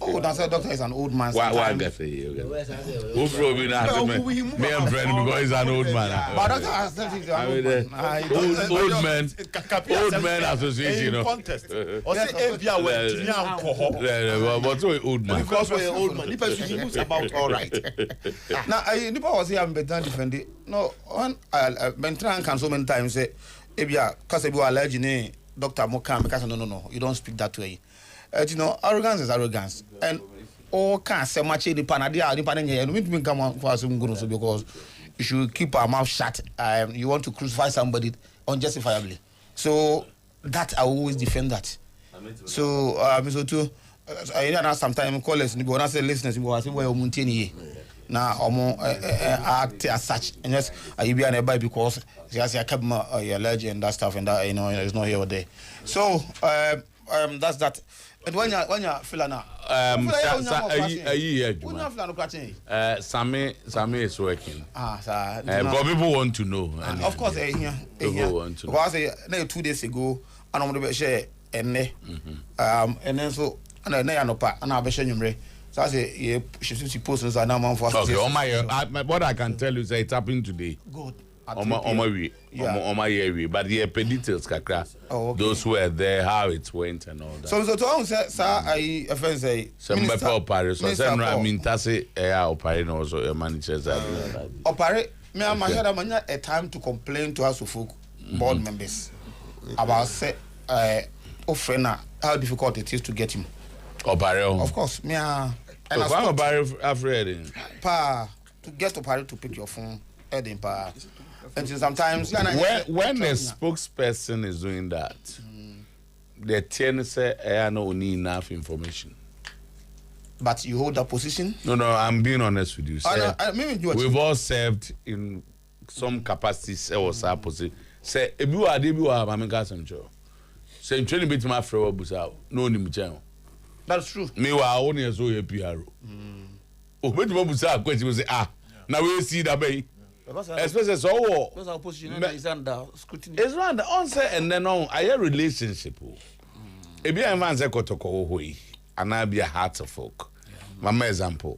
Oh, that's a doctor is an old man. What can say? Who probably not me and friend because he's an old man. But doctor has said he's an old man association, you know. Contest. Or say what's old man? Because we're old man. It's about all right. Now, Nipa was here and better defending. No, one I've been trying so many times say, Ebia, because you are allergic. Dr. Mokam, because no, you don't speak that way. You know, arrogance is arrogance. And all can't say much in the Panadia, the Panania, and we didn't come on for some gurus because you should keep our mouth shut. You want to crucify somebody unjustifiably. So that I always defend that. So, Mr. Otuo, I know sometimes callers, when I say listeners, I say, well, Muntini. Now, act as such, and yes, I be an because I kept my legend and that stuff, and that it's not here or there. So, that's that. And when you feel now, Sammy is working. But people want to know. Of course, people want to know. Because 2 days ago, and I'm going to share and then so, and I be sharing you. So I say, she posts on now for okay, what I can tell you is it's happening today. Good. On my area, but the details, kakra. Those who were there, how it went, and all that. So I say, I offend say, some people Paris. So some I mean, that's it. Opare also managers are Opare. Me and my head, a time to complain to us folk board members about say, offender how difficult it is to get him. Opare. Of course, me and Opare afraid. Pa to get Opare to pick your phone, heading pa. And sometimes when a spokesperson is doing that, the TN say I don't need enough information. But you hold that position? No, I'm being honest with you. Sir. We've all served in some capacities or some position. Say, if you are Mamika Samcho. Say, training bit my friend Busao. No, Nimuchao. That's true. Me were only as a PRO. Oh, but Busa question was now we see that bay. Especially so. Because our position is under scrutiny. It's under answer and then on a relationship. If you are a man, say, Kotoko, and I be a heart of folk. My example,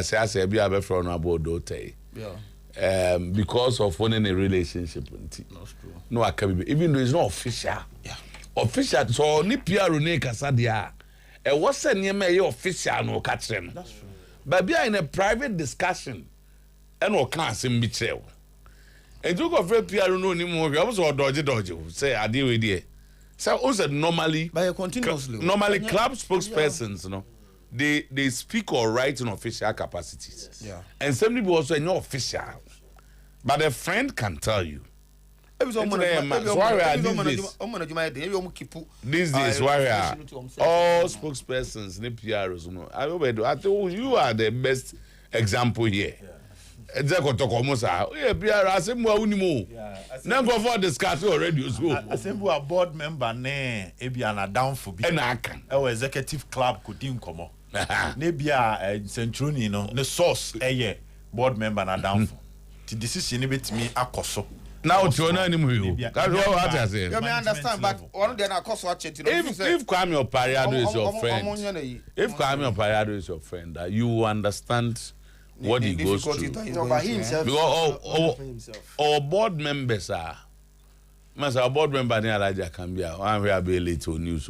say I say, be a friend about Dote. Yeah. Because of owning a relationship. That's true. No, I can be, even though it's not official. Yeah. Official, so ni PRO ne kasadia. What's the name of your official no catch them? That's true. But be in a private discussion. And no can't seem be true. And you go for PRO no anymore. I was all dodgy. Say, I deal with you. So also normally, normally club spokespersons, they speak or write in official capacities. Yeah. And some people also no official. But a friend can tell you. These days, warrior, all spokespersons, PRs, I think you are the best example here. Never for discuss already. Assemble a board member, Ebiana down for and I can. Our executive club could come. Maybe a century, the source, board member, na down for. The decision bit me a coso. Now to know anymore. That's what I say. You may understand, but one of the other course watch it. If Kwame Opariado is your friend, if Kwame Opariado is your friend, you will understand what he goes through. No, by himself. Because our board members are. Our board member near Alaji can be one way be late on news.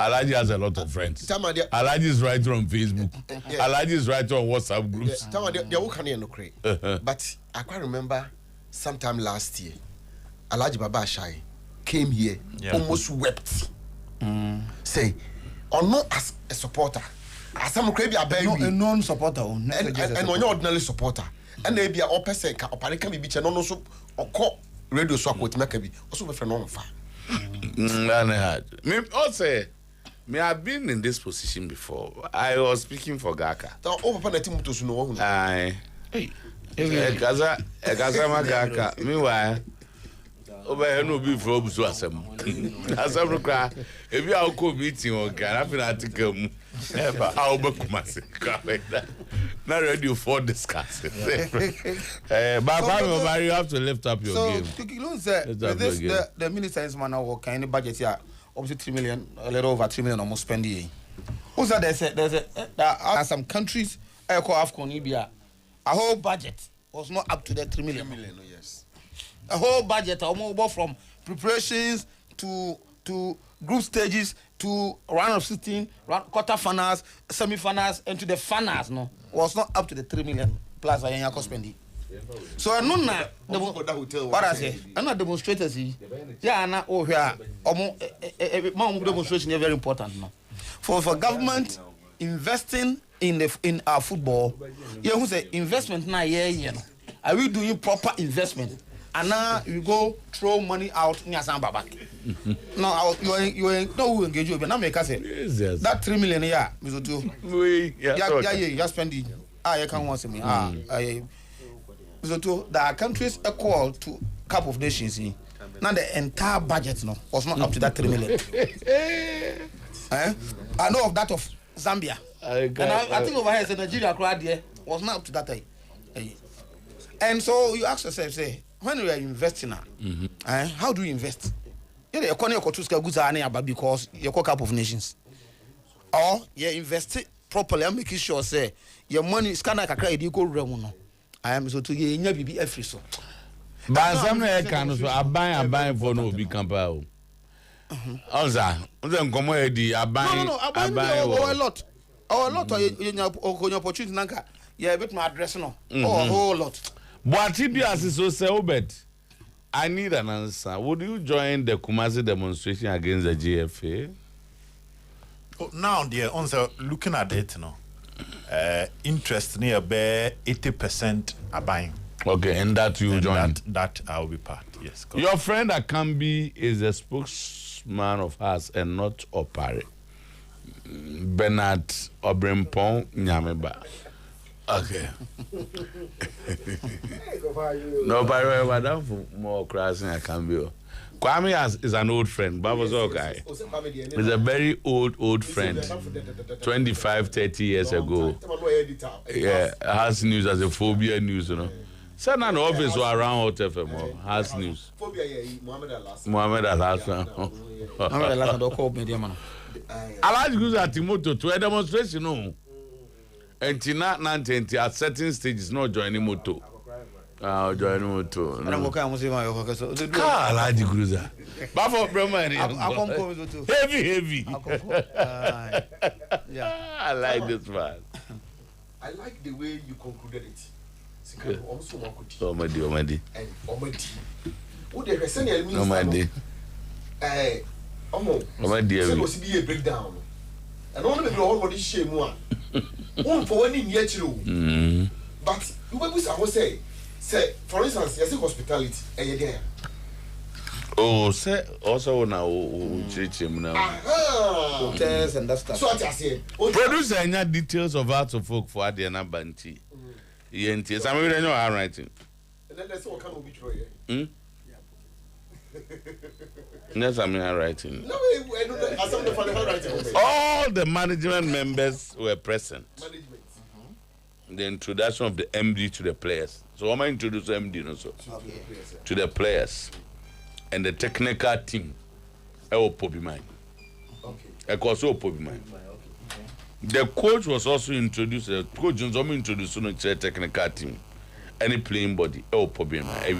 Alaji has a lot of friends. Alaji is writer on Facebook. Alaji is writer on WhatsApp groups. But I can't remember sometime last year, Alaji Baba Shai came here, almost wept. Say, or not as a supporter, as some crazy a non-supporter, and an ordinary supporter. And they be a opposite, or Parika be and also or call radio swap with Makabi, also with an on fire. Me also, me have been in this position before. I was speaking for Gaka. Aye. Gaza Magaka. Meanwhile, over here no be for Obusu asem. Asem kra. If you are co meeting or can article never how Bakumasi. Not ready for discussing. But you have to lift up your game. So, the minister is man now kind of budget here. Obviously 3 million, a little over 3 million almost spend here. Who's that? There are some countries I call AFCON Libya. A whole budget was not up to that 3 million. Yes. A whole budget almost from preparations to group stages to round of 16, quarter finals, semi-finals, and to the finals. No, was not up to the 3 million plus I am spending. So I know now. What I say? I'm not demonstrators. Yeah, I'm not. Oh yeah. My demonstration is very important now. For government investing in our football, yeah, who say investment now? Yeah. Are we doing proper investment? And now you go throw money out near some baba. No, you ain't no engage you. But now make us say that 3 million yeah, Mr. Two. Yeah, you spend it. You can't want to me. So there are countries equal to Cup of Nations. Now the entire budget was not up to that 3 million. I know of that of Zambia. And I think over here the Nigeria crowd there was not up to that. And so you ask yourself, say, when we are investing now, how do you invest? You because you're Cup of Nations. Or you invest it properly and making sure say your money is kind of like a credit you go wrong. I am so to you be every so. But some can so I buy for no big company. Oza, then come here I buy. No, I buy a lot. A lot of opportunity nanka. Yeah, bit my address no. A whole lot. But if you ask so say Obed, I need an answer. Would you join the Kumasi demonstration against the GFA? Now, dear, also looking at it, interest near bear 80% are buying. Okay, and that you join. That I'll be part. Yes. Your friend Akambi is a spokesman of us and not Opare. Bernard Obrempong Nyameba. Okay. No, but madam for more crossing Akambi. Kwame is an old friend. Baba's okay. He's a very old friend. 25, 30 years ago. Yeah, has news as a phobia news, Send an office around Hot FM. Has news. Mohammed Al-Hassan. Mohammed Al-Hassan don't call me, dear man. Alaji goes at Timoto to a demonstration, And Tina Nantenti at certain stages not joining Moto. Joining Moto. I don't go see my Alaji Cruiser. But for Brahman, heavy. Yeah, I like this man. I like the way you concluded it. Omadi. And Omadi. Who the reason you mean? Omadi. Omadi. Was be a breakdown. And only the all body shame one. One for one in yet you. But you will say, for instance, yes, hospitality. Again. Oh, say also now treat him now. Hotels and that stuff. So I say, produce any details of how to folk for Adiana Banti. Yes, I'm really know how writing. And then that's what kind of obituary. Yes, I'm writing. No, I don't know. All the management members were present. Management. the introduction of the MD to the players. So I'm introduce MD also to the players and the technical team. I will pop in mind. Okay. I also pop in mind. The coach was also introduced. The coach was also introduced to the technical team. Any playing body. I will pop in mind.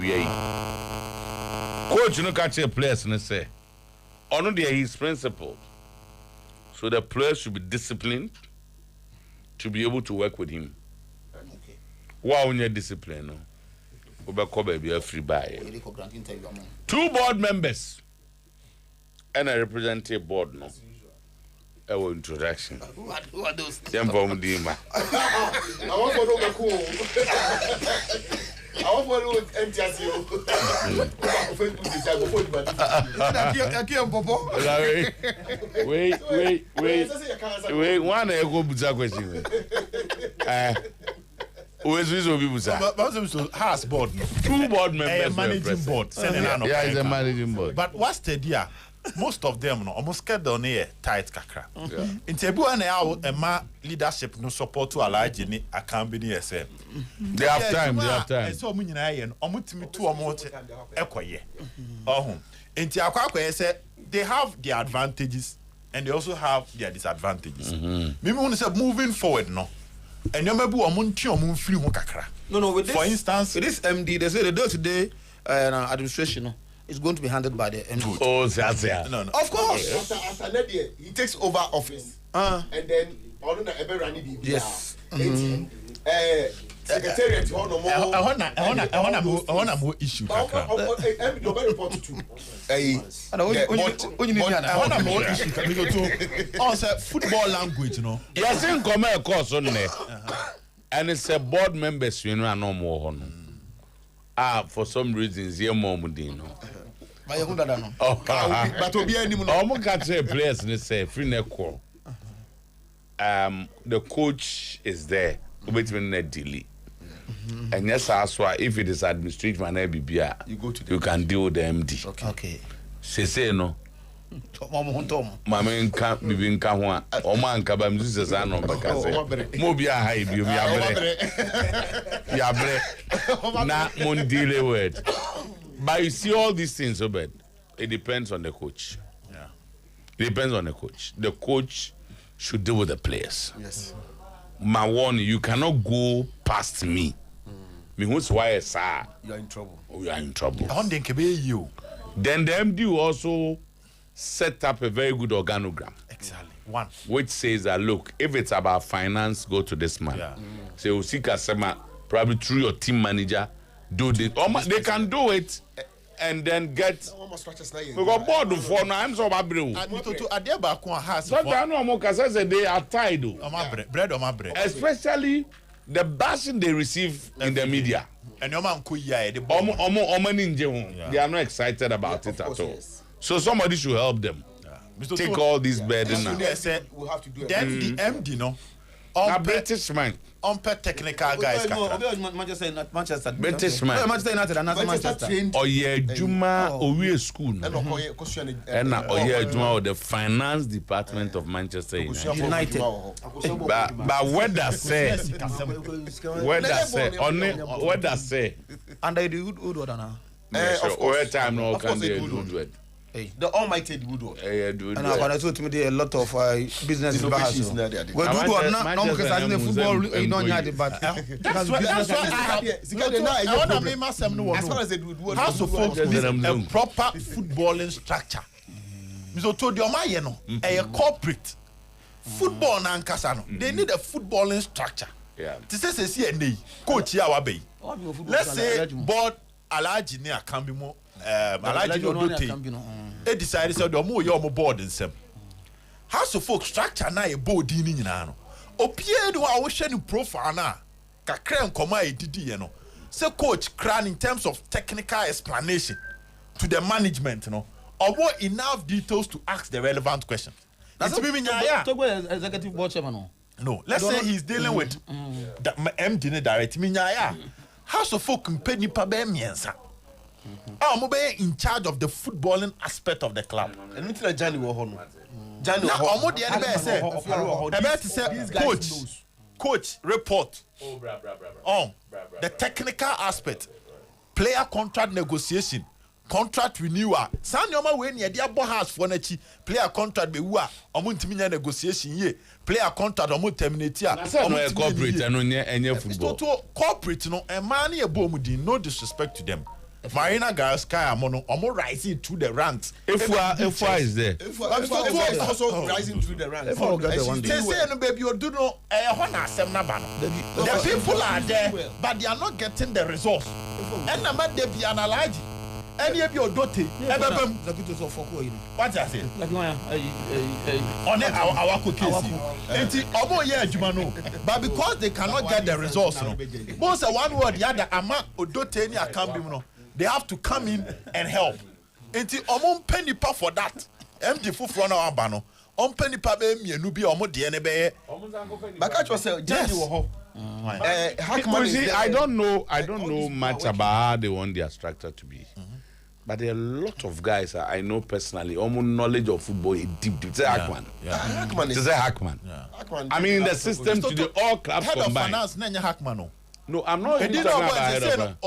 Coach, you know, catch the players and say, "Honor there his principle." So the players should be disciplined to be able to work with him. Okay. Why on your discipline? No, be a free buy. 2 board members and a representative board. No. Our introduction. Who are those? I want to know I want to know NTSU. Wait. One I go buza question. Always people say. House board. 2 board members. Managing board. Yeah, it's a managing board. But what's the idea? Most of them no almost get on here tight kakra. In Tebu and our leadership no support to Alaji ni Akambi SM. They have time. So many and omutimi 2 or more ekoye. Oh, in Tiakwa say they have their advantages and they also have their disadvantages. Maybe when say moving forward no. And you maybe omunti omun free ho kakra. No, with this, for instance, with this MD, they say the day-to-day administration no, is going to be handled by the MD. Oh, that's no. Of course. After that year, he takes over office. And then all the ever running the yes. Secretariat I want to issue kakra. Nobody reported to. Football language, you know. Yes, in common course on there. And it's a board members, you know, no more. For some reasons, you're more Mudino. But will be any more. I'm catch a players and say free neck. The coach is there, between the delay. And yes, that's why if it is administrative and ABBA, you can deal with the MD. Okay. Say no. Mama can't be in Kahua or man Kabam Zusa on Mobia high, you are not Mundile word. But you see all these things, Obed. It depends on the coach. Yeah. It depends on the coach. The coach should deal with the players. Yes. My warning, you cannot go past me. Me who's why sir? You are in trouble. You are in trouble. Then the MD will also set up a very good organogram. Exactly. One. Which says that look, if it's about finance, go to this man. Yeah. Say Usika probably through your team manager, do this. They can do it and then get we got board for now. I'm so bad. They are tied. Especially the bashing they receive in the media. And they are not excited about it at all. So somebody should help them. Take all these burden now. We'll have to do it. Then the MD, no. British man. Technical guys. Manchester. British man. Manchester United and Manchester. Oye Juma Owe School. And Oye Juma of the finance department of Manchester United. But what does say? What does say? And they do good order now. Over time now can they do good. The almighty Woodward. And I told me a lot of business innovations. Well, Woodward not because I think football you don't have it, but that's why I want to make myself know as far as they do. How to focus a proper footballing structure. So to the Omaye no, a corporate football na nkasa no. They need a footballing structure. Yeah. To say see coach here wabe. Let's say board Alaji ni akambi mo Alaji no dote. They decided say the mo your board in sem. House of folk structure na e board ni nyina no. Opie do a wo hwe ni profile na kakra nkoma e didi ye no. Say coach cran in terms of technical explanation to the management no. Or what enough details to ask the relevant question. That's what mean executive board chairman. No, let's say he's dealing with the MD direct. House of folk pay nipa be miensa. I'm in charge of the footballing aspect of the club. And until Johnny wo ho no. Johnny wo ho. I'm the say coach. coach report on the technical aspect, player contract negotiation, contract renewal. San yoma we ni dia bo house for na chi player contract be wu a omo ntimi nya negotiation ye player contract omo terminate a omo corporate no nye enye football to corporate no e man e bo mu din, no disrespect to them. Marina guys Sky Amono omo rising through the ranks. If is there. If is also rising through the ranks. They say no baby you do no ho na asem na ba no. The people are there but they are not getting the results. And na they be analyze. Any of your dote ebebem Zakuto so foko you know. What I say? Like one On our case. Enti omo ye adwuma no. But because they cannot get the results no. Most one word the other ama odote ni akambi no. They have to come in and help. Enti omo penny pa for that. MD fufuro na aba no. On penny pa be mienu bi omo de ne be. But catch yourself, Judge wo ho. I don't know much about how they want their structure to be. But there are a lot of guys I know personally, almost knowledge of football is deep. Say Hackman. Hackman. I mean, in the system today, all clubs head combined. Head of finance, Nenya Hackman. No, I'm not even talking about head of finance.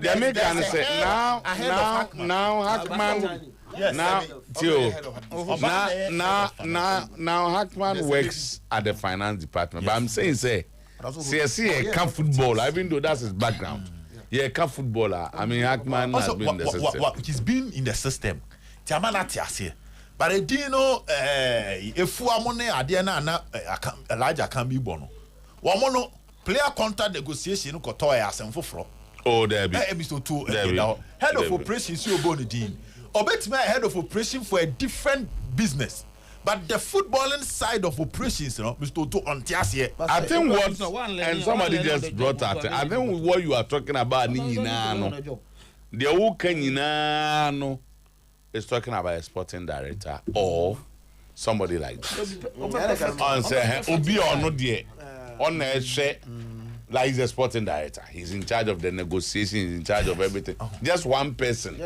The American say now Hackman. Yes, now Hackman works at the finance department. But I'm saying, CSC can't football, even though that's his background. Yeah, can't footballer. I mean, Hackman has been in the system. He's been in the system. But I didn't know if we are money, I didn't know Elijah can be bono. One mono player contract negotiation, Kotoya, and for. Oh, there be. Episode 2, head of operations, you Bonidine. Or bet me head of operation for a different business. But the footballing side of operations, you know, Mr. Otuo on Tiasie. I think what, and somebody just brought out, I think what you are talking about, the who can is talking about a sporting director or somebody like that. On say, Obi or no dear, on a share. Like he's a sporting director, he's in charge of the negotiations, he's in charge of everything. Just one person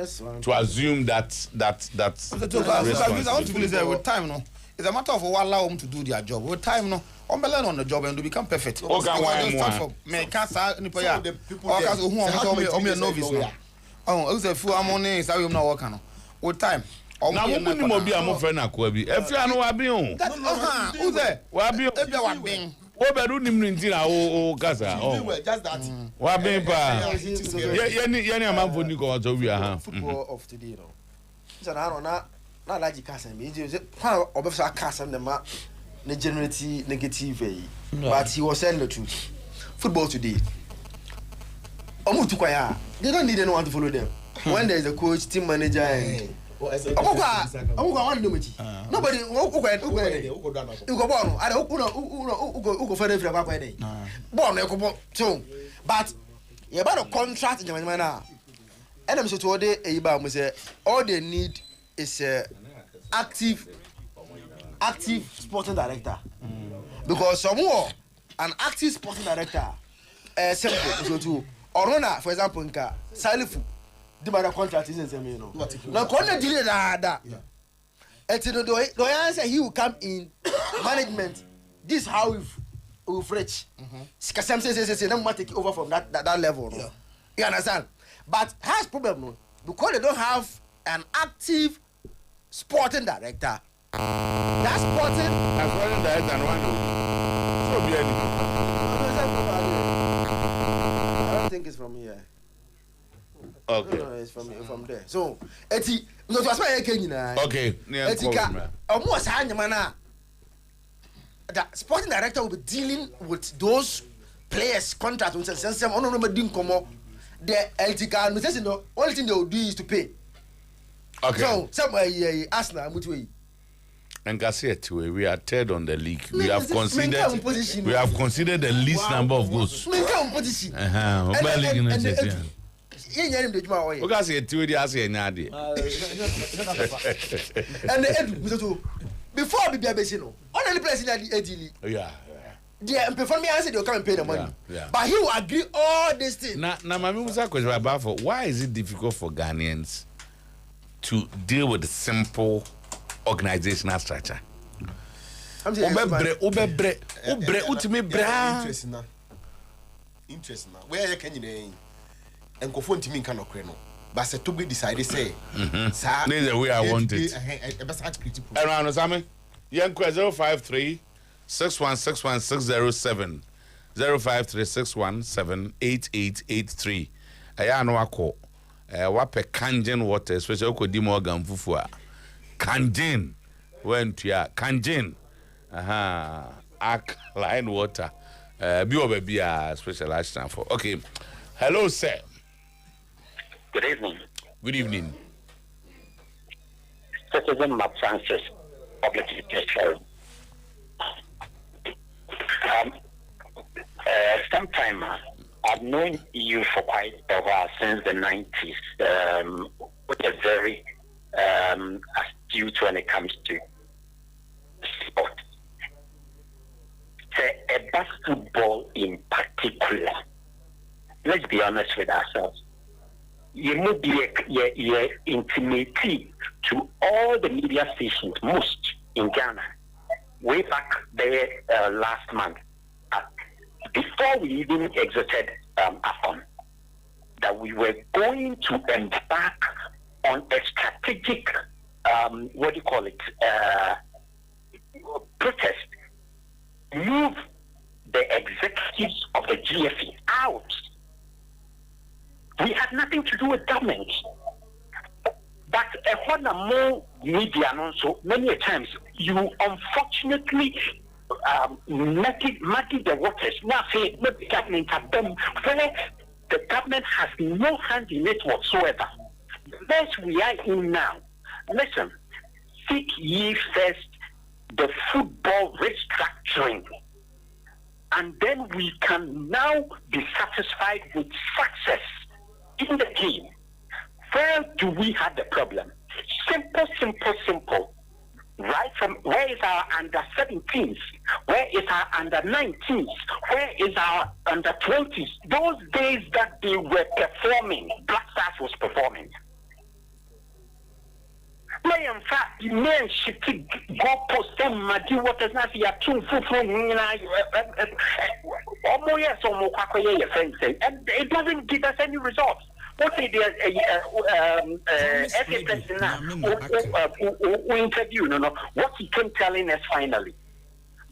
to assume that I want to feel that with time, no. It's a matter of allow them to do their job. With time, no. I'm learn on the job and to become perfect. Okay, why me can't say any player. Or cause who am a novice now. Oh, it's a full money. So I'm not working. With time. Now we put him be a friend akwabi. If you are no wabi on. Who's there? Wabi. If you are being. What about you nimrintina o kasa? Oh, just that. Wabi pa. Yeni amamfo ni ko so wi aha. Football of today no. So na like kasa me. How obefsa kasa na ma na generate negative. But he was saying the truth. Football today. They don't need anyone to follow them. When there is a coach, team manager, and nobody. But you about a contract in the and I'm so all they need is active sporting director. Because someone an active sporting director simple so too. Orona, for example, nka Salifu, the matter contract isn't same, you know. Now, corner delay that. The answer he will come in management. This is how we've reached. Because some say, no matter take over from that level. No? You understand? But has problem no because they don't have an active sporting director. That sporting director and one. So be anything. I think it's from here. Okay. No, it's from there. So, eti, no, that's why I came in. Okay. Etika, almost hanyamana. The sporting director will be dealing with those players' contracts. When some on no didn't come up, the etika, no, saying the only thing they will do is to pay. Okay. So, somebody ask now, which way? And Garcia, we are third on the league. We have considered the least number of goals. And before I be a basino, only place in the yeah. The performing answer they'll come and pay the money. But he will agree all these things. Now, why is it difficult for Ghanaians to deal with the simple organizational structure? Ubebre, utimi bra. Interest na. Where you can you and go phone to me kind of creno. But se to be decided say. Sir, this is the way I want it. Around Sami, young 053 6161607 053 6178883. I know I call. Wape Kangen water, especially Kodi Morgan Fufua. Kangen went to ya Kangen. Alkaline water. Be a specialized stand for. Okay. Hello, sir. Good evening. Good evening. Citizen Mark Francis, Public Secretary. Sometymer, I've known you for quite a while, since the 90s, with a very astute when it comes to sport. Basketball in particular, let's be honest with ourselves. You may be intimate to all the media stations, most in Ghana, way back there last month, before we even exited AFCON, that we were going to embark on a strategic, protest, move the executives of the GFE out. We had nothing to do with government. But more media, so many times, you unfortunately muddy the waters. Now say the government have done where the government has no hand in it whatsoever. The mess we are in now. Listen, seek ye first the football restructuring, and then we can now be satisfied with success in the game. Where do we have the problem? Simple. Right from where is our under 17s? Where is our under 19s? Where is our under 20s? Those days that they were performing, Black Stars was performing. In fact, you may go post them, Madi Waters, not here, and it doesn't give us any results. What is the interview? What he came telling us finally?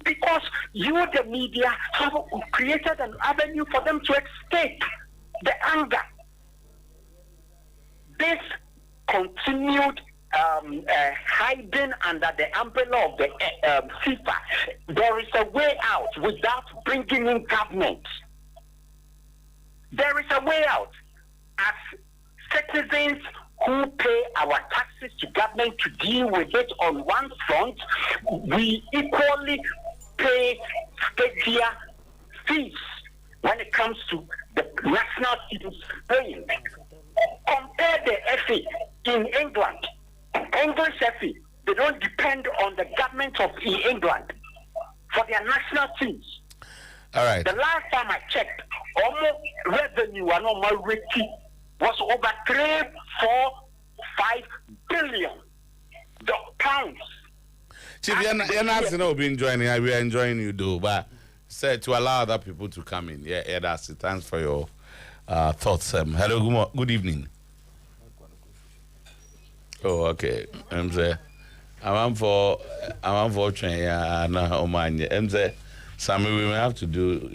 Because you, the media, have created an avenue for them to escape the anger. This continued hiding under the umbrella of the FIFA. There is a way out without bringing in government. There is a way out. As citizens who pay our taxes to government to deal with it on one front, we equally pay stadia fees when it comes to the national teams playing. Compare the FA in England. English FA, they don't depend on the government of England for their national teams. All right. The last time I checked, almost revenue and almost rating was over 3-4-5 billion pounds. Chief, you're not enjoying it. We are enjoying you, though. But said to allow other people to come in. Yeah, that's it. Thanks for your thoughts. Hello, good evening. Oh, okay. I'm for train. Sammy, we may have to do